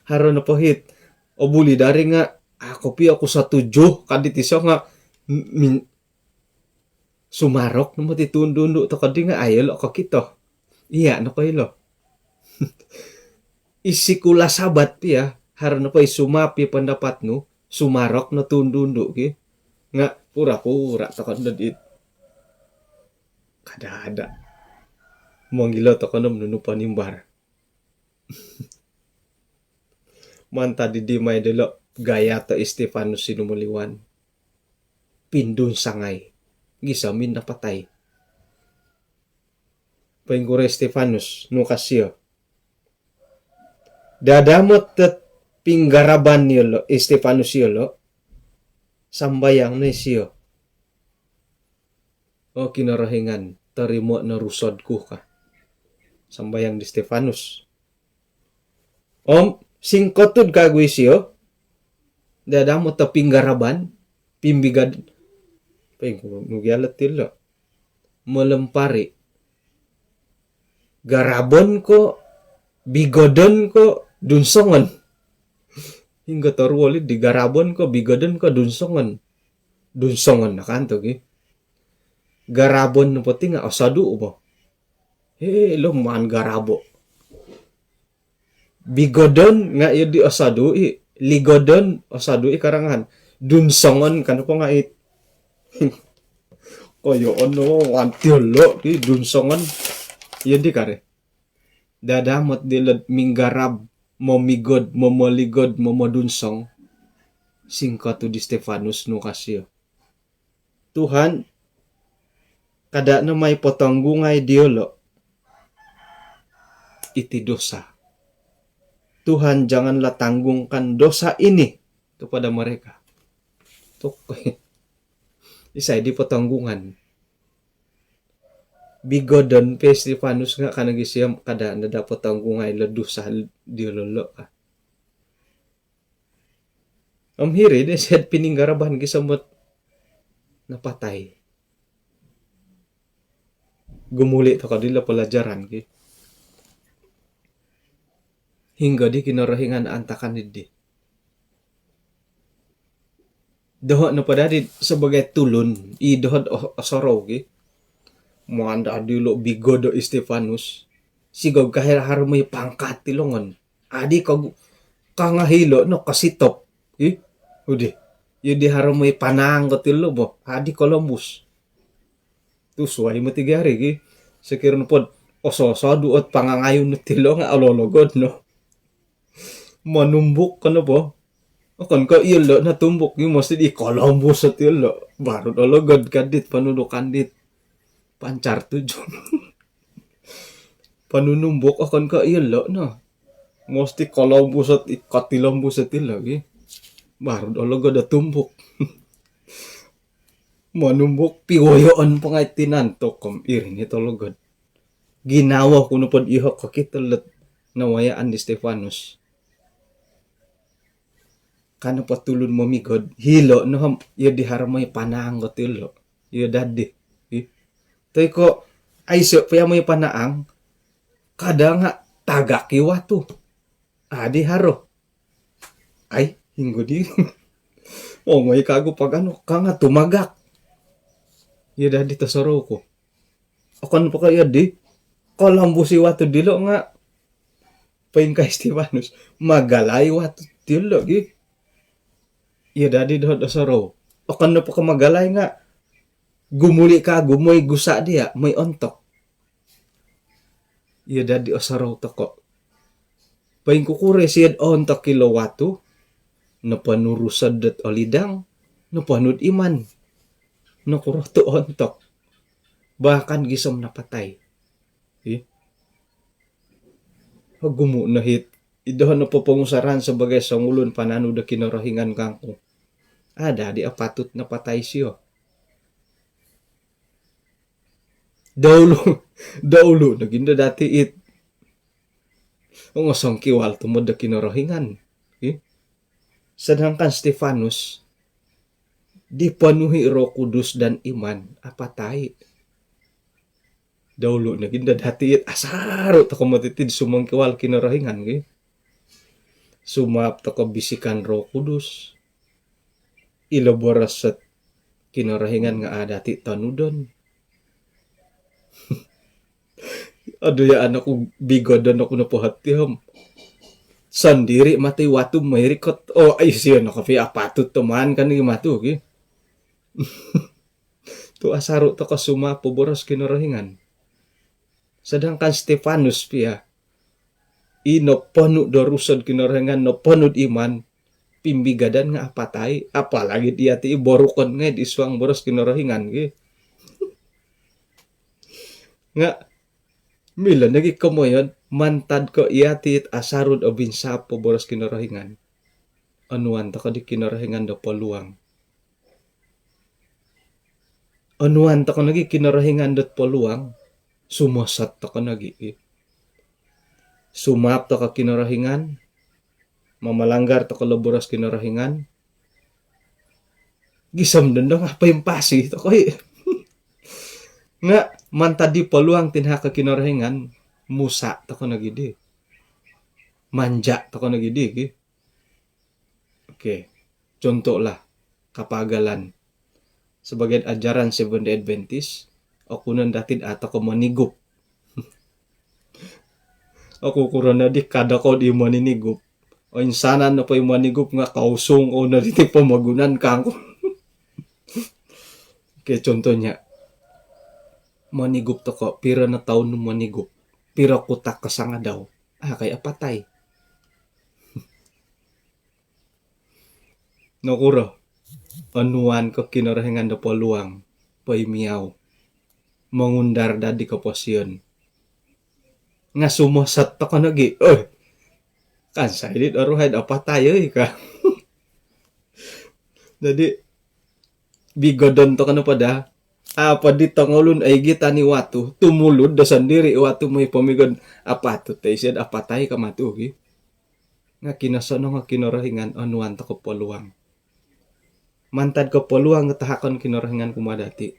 Haro na pohit. O buli dari nga ako sa 7 kadit iso nga sumarok no mo ti tundundu to kadi nga ayelo ko kito. Iya no ko ilo. Isikula sabat ya haro na pa isumapi pendapat no sumarok na tundundu ki. Nga pura-pura to kadit. Kada-ada. Manggilo to kono menunupan imbar. Manta di dimay delo gaya to Stefanus sinumuliwan. Pindun sangay. Gisamin na patay. Paingkure Stefanus nukasyo. Dadamot tet pinggaraban nilo Stefanus yolo. Sambayang na siyo. O kinarahingan tarimo na rusod ko ka. Sambayang di Stefanus. Singkotod kagwi siyo. Dadamo ta pinggaraban. Pimbigad. Nugyalat tilo. Melempari. Garabon ko. Bigodon ko. Dunsongan. Hingga taruwali di garabon ko. Bigodon ko. Dunsongan. Dunsongan na kanto ki. Garabon na pati nga. Osadu mo. Lo man garabo. Bigodon nga yun di osadu ligodon osadu karangan. Dunsongon kan po nga koyo ono wantiolo di dunsongon yun di kare. Dadamot dilad minggarab momigod momoligod momodunsong singkatu di Stefanus nukasyo. Tuhan kada na may potonggungay diolo iti dosa. Tuhan janganlah tanggungkan dosa ini kepada mereka. Tukoy. Isay di potonggungan. Bigodon pe Stefanus nga kanagisiyam kada na dapat tanggungay la dosa di lolo ka. Hiri de set pininggaraban gisamot napatay. Gumuli to kadila pelajaran ki. Hingga di kinarahingan antakan di. Dohot na padadi sebagai tulun. Dohot osoro ki. Muanda dilo bigodo Stefanus. Sigog kahir-haro may pangkat tilongon. Adi kangahilo no kasitop. Udi. Yudi haro may panang katilo bo. Adi Columbus. Tusuay mo tigari ki. Sekiron pod ososo duot pangangayon no tilo nga alologod no. Manumbuk ka na po. Akan ka ilo natumbuk yung mesti di Columbus sa tilo. Baru alogod kadit panunukan dit. Pancar tujon. Panunumbuk akan ka ilo na. Mesti Columbus at ikatilombus sa tilo. Baru alogod atumbuk. Manumbuk piwoyoan pa nga tinantok kom irin ito alogod. Ginawa ko na pod ihok kakitalat nawayaan ni Stefanus. Kano patulun mo migod, hilo, no, yun di haramay panaang katilo. Yun dadi. Tay ko, ay so, paya may panaang, kada nga, taga kiwato. Adi haro. Ay, hinggo di. May kago pag ano, ka nga tumagak. Yun dadi tasaro ko. Akan pa kaya di, Columbus iwato dilo nga, paing kay Stefanus, magalay wato dilo, iya dadi dohot osoro. Akan na po ka magalay nga. Gumuli ka, gumoy gusa dia, may ontok. Iya dadi osoro toko. Paing kukure siyad ontok kilowato. Napanurusad dat olidang. Napanud iman. Nakuroto ontok. Bahkan gisom napatay. Gumu na hit. Idohan na po pangusaran sebagai sangulun pananu da kinarahingan kangko. Ada di apatut na patay siyo. Daulo, naginda dati it. Ang asang kiwal tumod da kinarahingan. Sedangkan Stefanus dipenuhi Roh Kudus dan iman, apa tai. Dahulu na ginda dati asaro to komatitid sumang kiwal kinarahingan gi. Sumap to bisikan Roh Kudus. Iloboras sa kinarahingan nga adati tanudon. Aduh ya anak ko bigodon ako na pohatiham. Sandiri matay watu mayrikot. Oh ay siya nakapi apatut tuman kan ni matu gi. Tu asaro to kasuma poboros kinarahingan. Sedangkan Stefanus pia ino penuh dorusod kinarahingan no penuh iman pimbigadan nga apatay apalagi dia ti borukon nga di suang boros kinarahingan gi. Nga mila nagi kamoyon mantad ko iyatit asarud o binsapo boros kinarahingan. Anuan ta ka di kinarahingan do peluang. Anuan ta ka nagi kinarahingan dot peluang. Sumasat ta ka nagi. Sumap ta ka kinarahingan. Mamalanggar ta ka boros kinarahingan. Gisam dendong apa yung pasi ta ko nga mantad di peluang tinha ka kinarahingan. Musa ta ka nagi di. Manja ta ka nagi di. Okay. Contoh lah. Kapagalan. Sebagai ajaran Seventh-day Adventist. Ako nang datid ata ko manigup. Ako kurana di kada ko di maninigup. O insanan na pa yung manigup nga kausong o na diti pamagunan ka ako. Okay, contohnya. Manigup to ko. Pira na taon nung manigup. Pira kutak kasanga daw. Kaya patay. Nakura. Anuan ko kinarahingan na peluang. Paimiyaw. Mengundar dadi keposian. Nga sumasat to ka nagi. Kan saidit aruhaid apa tayo ka. Jadi bigodon to ka na pada. Apa di tangolun ay gita ni watu. Tumulod da sandiri watu may pamigod. Apa to tayo siya apa tayo ka matugi. Nga kinasano nga kinarahingan anuan to ko peluang. Mantad ko peluang nga tahakon kinarahingan kumadati.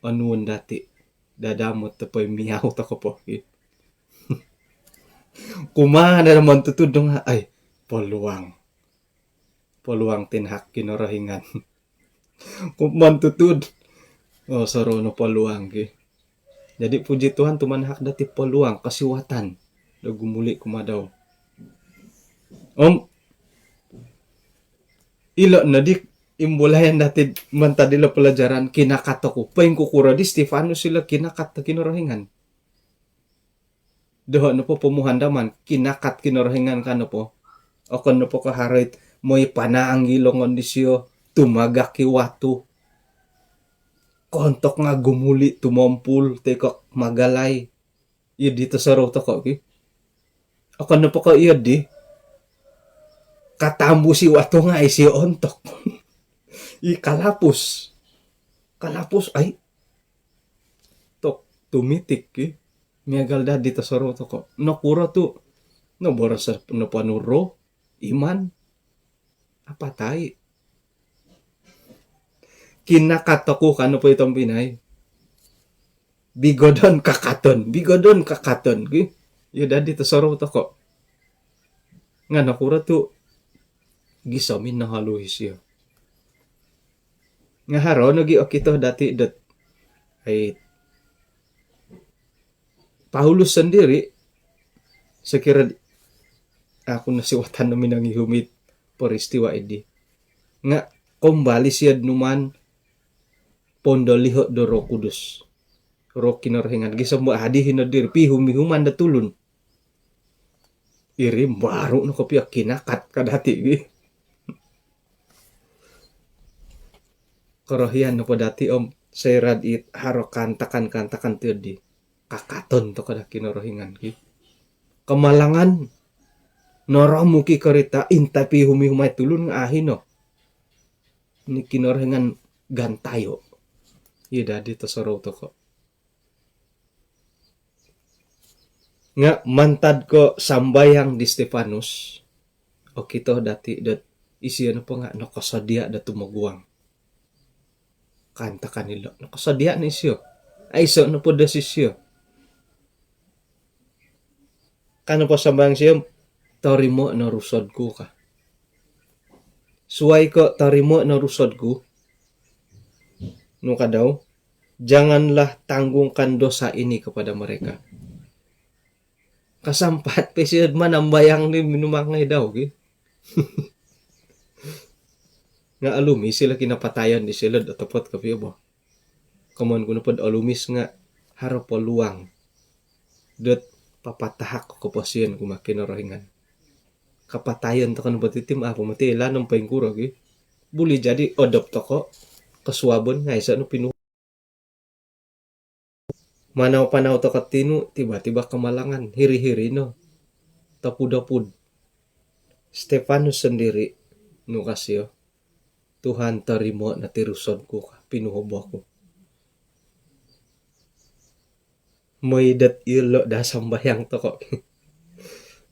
Anuan dati. Dadamot to po'y miyaw to ko po. Kumana naman tutudong ay peluang. Peluang tinhak kinarahingan. Kuman tutud. Saro no peluang. Jadi puji Tuhan tumanhak dati peluang. Kasiwatan. Gumuli kumadaw. Ilo na di imbulayan dati mantadila pelajaran kinakato ko. Paing kukura di Stefanus sila kinakat kinarahingan. Doha no po pumuhandaman kinakat kinarahingan ka no po. O kano po kaharit mo'y panaang ilongon di siyo tumagaki watu. Kontok nga gumuli tumampul teko magalay. Iya dito sa rota ko. Okay? O kano po ka iya di katambu si watu nga ay si ontok. Kalapos. Kalapos ay tok tumitik miagal da dito sa roto ko. Nakura to. No borasa no panuro iman. Apatay. Kinakatako kano po itong Pinay. Bigodon kakaton. Bigodon kakaton. Yada dito sa roto ko. Nga nakura to. Gisamin na haluhi siya. Nga haro, nag-iokito dati dot ay Paulus sendiri sekira ako nasiwatan namin ang ihumit peristiwa ini. Nga kumbali siya numan pondoliho do Roh Kudus. Roh kinarahingan. Gisam mo adihin na dir pihumihuman na tulun. Irim baru no kopya kinakat kadati. Karahian no padati serad it haro kantakan tadi kakaton to kada kinarahingan kamalangan naramu ki karita intapi humihumay tulun nga ahin no ni kinarahingan gantayo ida dito sa roto ko nga mantad ko sambayang di Stefanus o kito dati dat Isiya na po nga nakasadya da tumaguwang. Kanta kanila. Nakasadya na isyo. Ay so na po da sisyo. Kano po sambayang siya, tarimo na rusod ko ka. Suway ko tarimo na rusod ko. No ka daw, janganlah tanggungkan dosa ini kepada mereka. Kasampat pa siya manambayang ni minumangay daw. Okay? Nga alumi sila kinapatayan di sila datapot kapiyo ba. Kaman ko na pod alumis nga harap po luwang. Dot papatahak ko kapasiyan kung makinarahingan. Kapatayan to ka na batitim ako mati ilanong pa yung kurag eh. Buli jadi odop to ko. Kaswabon nga isa no pinuha. Manaw-panaw to katino, tiba-tiba kamalangan, hiri-hiri no. Tapud-apud. Stefanus sendiri, no kasyo, Tuhan tarimo na tirusod ko ka, pinuhobo ako. May dat ilo da sambayang to ko.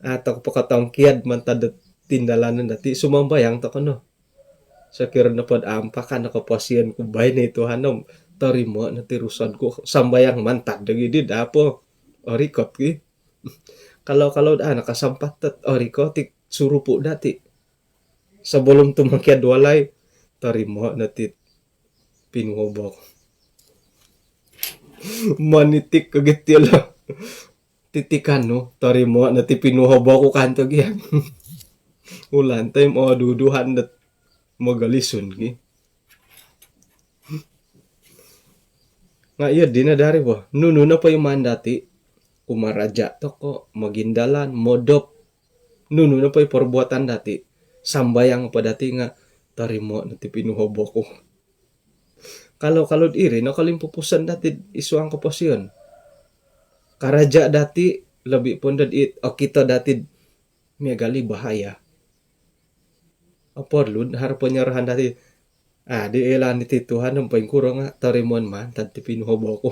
Ato ko pakatong kiyad man tadat tindalanan dati, sumambayang to ko no. Sa kira na pod ampakan nakapasiyan ko bay na ito hanom. Tarimo na tirusod ko sambayang mantad dagidi dapo orikot ki kalau nakasampat tat orikot tik surupo dati sebelum tumakyad walay tarimo na tit pinuhobok manitik kagitila titikan no tarimo na ti pinuhobok ko kanto gyang ulan time o duduhan dat magalison ki. Nga iya dinadari po. Nuno na pa yung mandati. Kumaraja to ko. Magindalan. Modop. Nuno na pa yung perbuatan dati. Sambayang pa dati nga. Tarimo na ti pinuhobo ko. Kalau iri. Nakalimpupusan dati. Isuang kapasyon. Karaja dati. Labi pun dati. O kita dati. Megali bahaya. Aporlud. Harapan nyarahan dati. Di elan iti Tuhan ang paingkuro nga tarimon man tadi pinuhobo ko.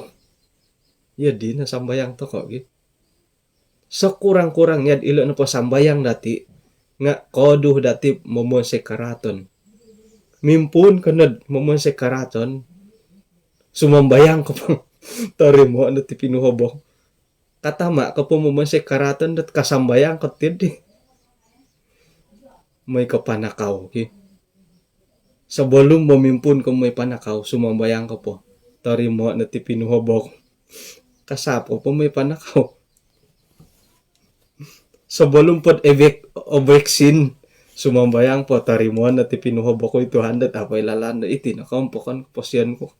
Ya di na sambayang to ko gi. Sa kurang-kurang yad ilo na po sambayang dati nga koduh dati momon se karaton. Mimpun kanad momon se karaton sumambayang ko pang tarimo na ti pinuhobo. Katama ka po momon se karaton dat kasambayang ko tidi. May kapanakaw gi. Sa bolong mamimpun kung may panakaw, sumambayang ka po. Tarimo na ti pinuhobok. Kasapo po may panakaw. Sa bolong pod eveksin, sumambayang po. Tarimo na ti pinuhobok ko ito handat. Apay lalanda iti nakampokan po siyan ko.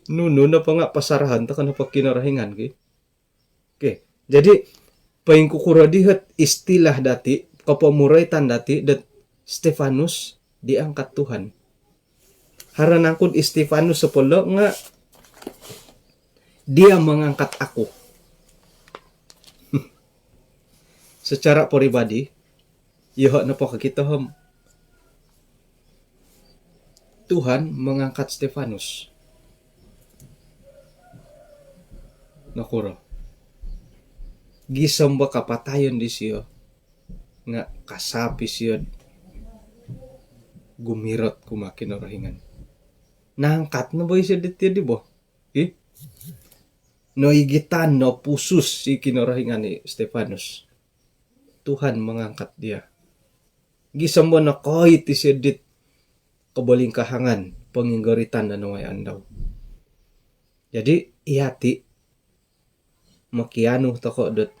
Nuno na pa nga pasarahan ta ka na pagkinarahingan. Okay. Jadi, paingkukura dihat istilah dati, kapamuraitan dati, dat Stefanus diangkat Tuhan. Haranangkod Stefanus sepolo nga dia mengangkat aku. Secara pribadi, yoh na po kita Tuhan mengangkat Stefanus. Nakuro. Gisamba kapatayon di siyo nga kasapi siyo gumirot kumakin orahingan. Naangkat na ba siya dito di ba? No igitan no pusus si kinorahingan ni Stefanus. Tuhan mengangkat dia. Gisamo na koy ti siya dit kabaling kahangan panginggaritan na naway andaw. Jadi ihati makiano tako dot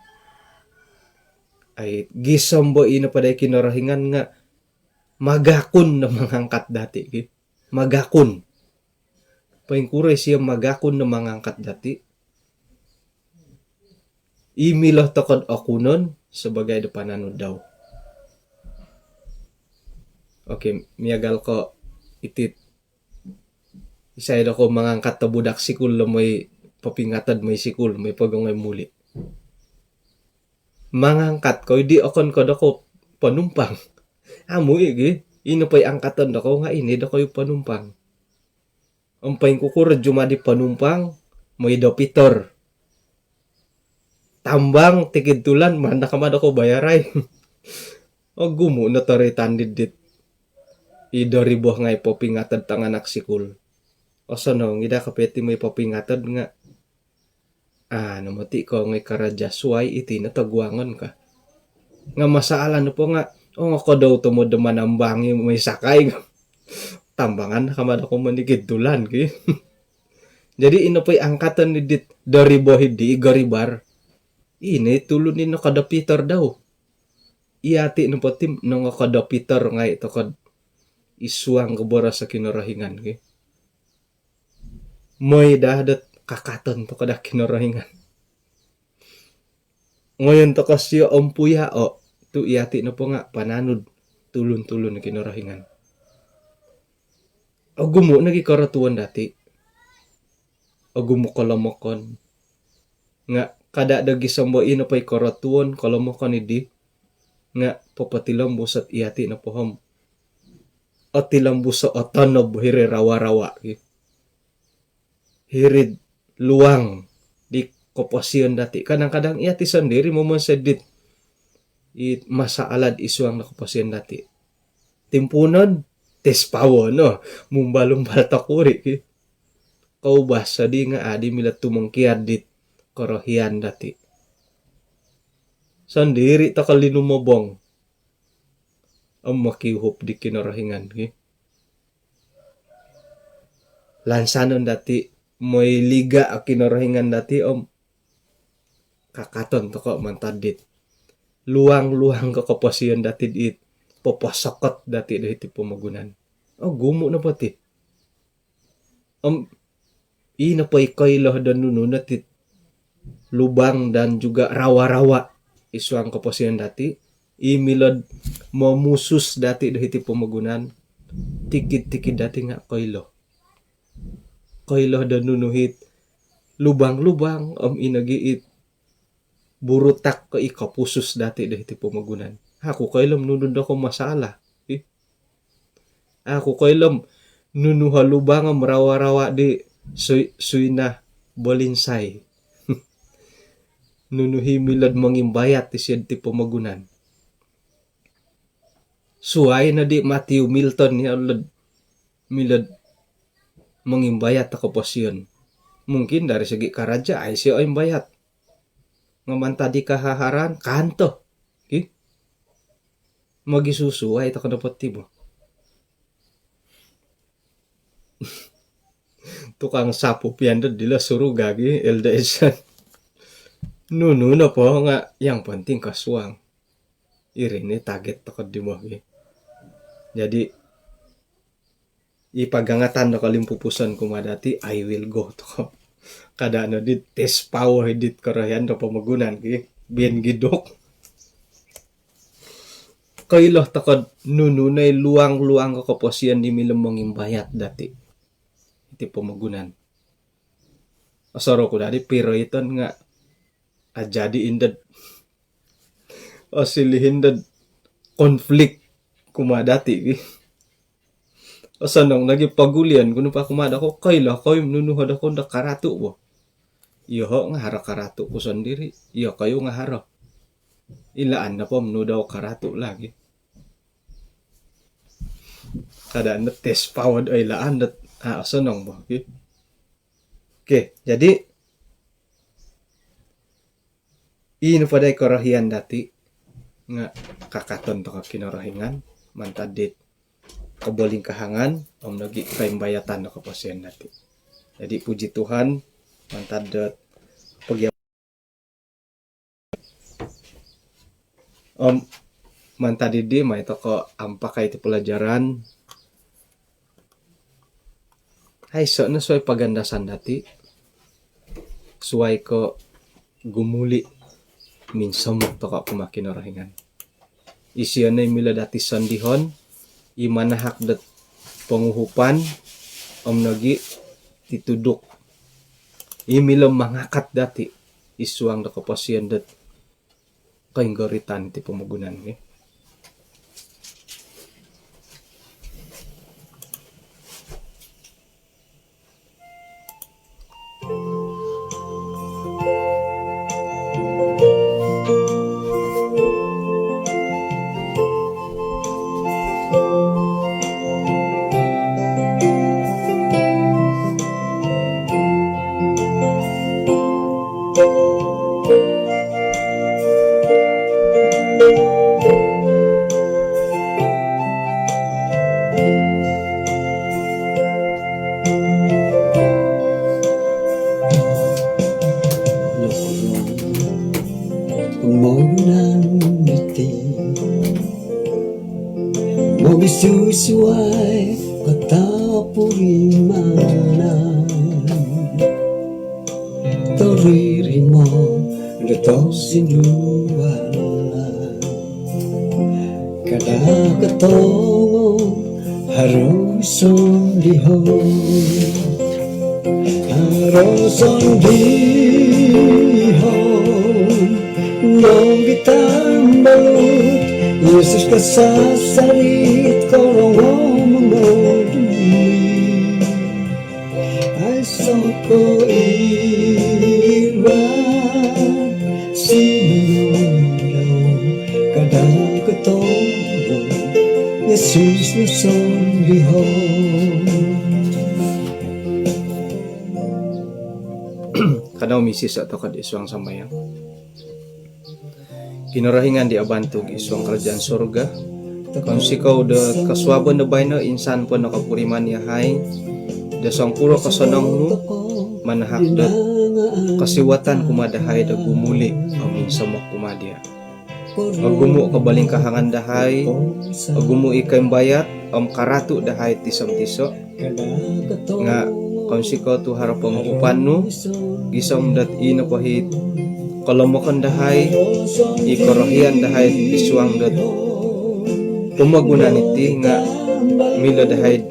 ay gisambo ina paday kinorahingan nga magakon na mangangkat dati. Magakon. Paingkuray siya magakon na mangangkat dati. Imilah takod ako nun sebagai depanano daw. Okay, miyagal ko itit. Isay ko mangangkat ta budak sikul may papingatad may sikul, may pagangay muli. Mangangkat ko, di akon ko dako panumpang. Amo igi, ino pa'y angkatan dako nga ini dako yung panumpang. Ang paing kukurad jumadi panumpang, may dopitor. Tambang tikid tulan, manda ka man ako bayaray. O gumo na taray tandid dit. Idoriboh nga ipopingatad tang anak sikul. O no, ngida kapeti mo ipopingatad nga. Namati ko nga karajasway iti na tagwangan ka. Nga masaala no po nga, nga ko daw tumudaman ang bangi may sakay. Tambangan kamada ko manigid dulan. Jadi ino po'y angkatan ni dit dariboh di igaribar. Ini tulunin no kada Peter daw. Iati no patim no nga kada Peter nga ito kad isuang kabora sa kinarahingan. Moy dadat kakaton to kada kinarahingan. Ngayon to kasyo ompuya o tu iati no po nga pananud tulun-tulun na kinarahingan. O gumo nagikaratuan dati. O gumo kalamokon. Nga kada dagi sambo ino pa'y karatuan kalamokon idi. Nga papatilam busat iati na pohom. O tilam buso o tanob hiri rawa-rawa. Hirid luang di kopasyon dati. Kadang-kadang iati sendiri mumonsedit. Masaalad isuang na kopasyon dati. Timpunan, tespawo no. Mumbalumbal takuri. Kau basa di nga adi milat tumangkiad dit korohian dati. Sandiri takali numobong. Ang makihup di kinarahingan. Lansanon dati. Mo'y liga a kinarahingan dati kakaton to ko mantadit. Luang-luang ka kapasiyan dati dit. Papasakot dati dahiti pumagunan. Gumo na pati. Ina pa ikailah dan nununat it. Lubang dan juga rawa-rawa. Isuang kapasiyan dati. Imilad mamusus dati dahiti pumagunan. Tikid-tikid dati nga kailah. Kailah dan nunuhit. Lubang-lubang inagiit. Burutak ka ikapusus dati dahiti pumagunan. Ako kailam nunun ako masala. Ako kailam nunuha lubang ang rawa-rawa di suy na bolinsay. Nunuhi milad mangimbayat ti siya ti pumagunan. Suway na di Matthew Milton niya milad mangimbayat ako pasyon. Mungkin dari segi karaja ay siya ay imbayat. Ngaman tadi kahaharan, kanto. Magisusuwa ito ka dapat tibo. Tukang sapo pianda dila surugagi LDS. Nuno na po nga yang penting kaswang. Irene target to di mo. Jadi ipagangatan na kalimpupusan kumadati I will go to. Kada ano dit test power dit karayan do pamagunan bien gidok. Kailah takad nununay luang-luang kakapasiyan di milam mangimbayat dati. Iti pamagunan. Asaro ko dati pero iton nga jadi indad silihindad konflik kumadati. Asanong nagipagulian kuno pa kumada ko kailah koy nunuhad ako da karatu bo. Iyo nga hara karatu ko sendiri. Iyo kayo nga hara. Ilaan na po daw karatu lagi. Kada na test powered ay laan dat asanong bo. Okay, jadi ino pa day karahian dati nga kakaton to ka kinarahingan mantadit kaboling kahangan nagi kaimbayatan na kapasyan dati. Jadi puji Tuhan mantadat pagya mantadidi may ito ko ampakay iti pelajaran. Ay so na suway pagandasan dati. Suway ko gumuli minsan mo to ka kumakinarahingan. Isiya na mila dati sandihon imanahak dat panguhupan nagi titudok. Imilam mangakat dati isuang da kapasyan dat kainggaritan ti pamagunan. Isusuai katapulimanan Toririmo Dato sinualan Kada katongo Haruson dihon Haruson dihon Nong gitambalut Yesus kasasarit Korong mengodui Ay soko iran Sinundaw Kadang ketoro Yesus nuson dihon Kadang misis atau kad isuang sambayang kinarahingan di abantog isuang kerajaan surga kung sikaw da kaswaban na bayno insan po nakapuriman niya hay da sangpuro kasonong mo manahak da kasiwatan kumadahay da gumuli amin sa mga kumadya agumo kabaling kahangan dahay agumo ikay bayat karatu dahay tisam-tiso nga kung sikaw tu harapang upan no gisam dat ino pahit kalamokan dahay ikorohian dahay isuang dat pumaguna niti nga mila dahay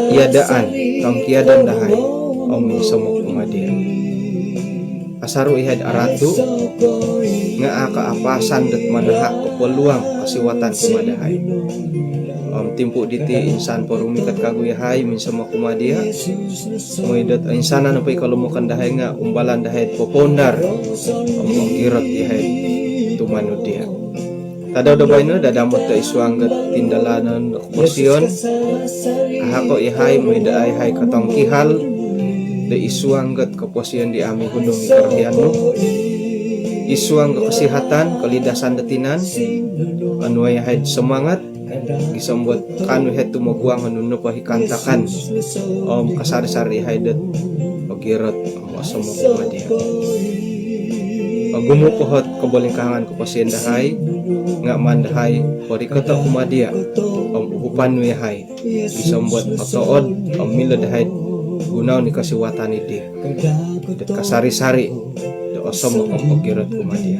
iadaan tangkiadan dahay amin sa mga kumadya asaro ihad aratu nga akaapasan dat manahak kapaluang kasiwatan kumadahay timpo diti insan parumikat kaguyahay minsan makumadya moidat insana na pay kalumukan dahay nga umbalan dahay popondar ang kirot dihay tumano diha tadaw dabay no dadamot ta isuang gat tindalanan okuposyon ahako ihay moida ay hay katangkihal da isuang gat kaposyon di aming hunong ikarhian no isuang kesehatan kalidasan datinan anu ay hay semangat gisambot kanu het tumaguang hanuno pahikantakan kasari-sari haidat pagirot ang asamo kumadya gumupuhot kabalingkangan ko pasiendahay nga mandahay parikota kumadya ang uhupan mo yahay gisambot pagtaod ang miladahay gunaw ni kasiwatan iti kasari-sari da asamo ang pagirot kumadya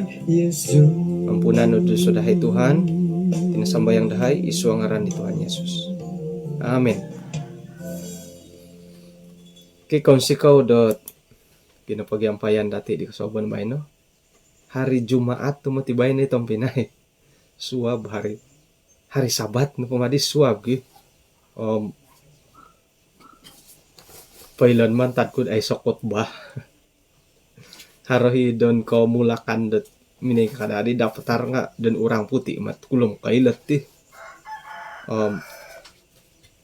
ampunan no sudahay Tuhan tinasambayang dahay isuang ngaran ni Tuhan Yesus. Amen. Kung sikaw dot ginapagyampayan dati di kasoban bay no. Hari Jumaat tumatibay na itong Pinay. Suwab hari Sabat no pumadis suwab gi. Pailan man tadkud ay sokot ba. Harohi don ko mulakan dot minay kadadi dapatar nga dan orang putih mat kulong kailat ti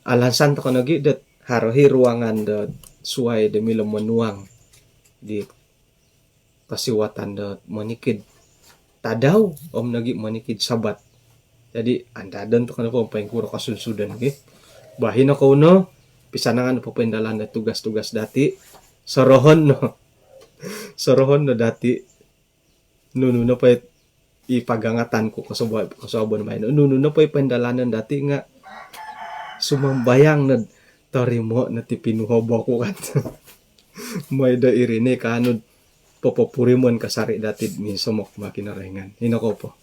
alansan to kanagi dat harohi ruangan dat suai de milom manuang di kasiwatan dat manikid tadaw nagi manikid Sabat jadi andadan to kanapa paing kuro kasunsudan gi bahin ako no pisanangan po pendalan na tugas-tugas dati sorohon no dati nuno na pa ipagangatan ko kasoban may nuno na pa ipendalanan dati nga sumambayang na tarimo na tipinuhobo ko kat may da irine kanod popopurimon kasari dati minsan mo makinarengan hinako po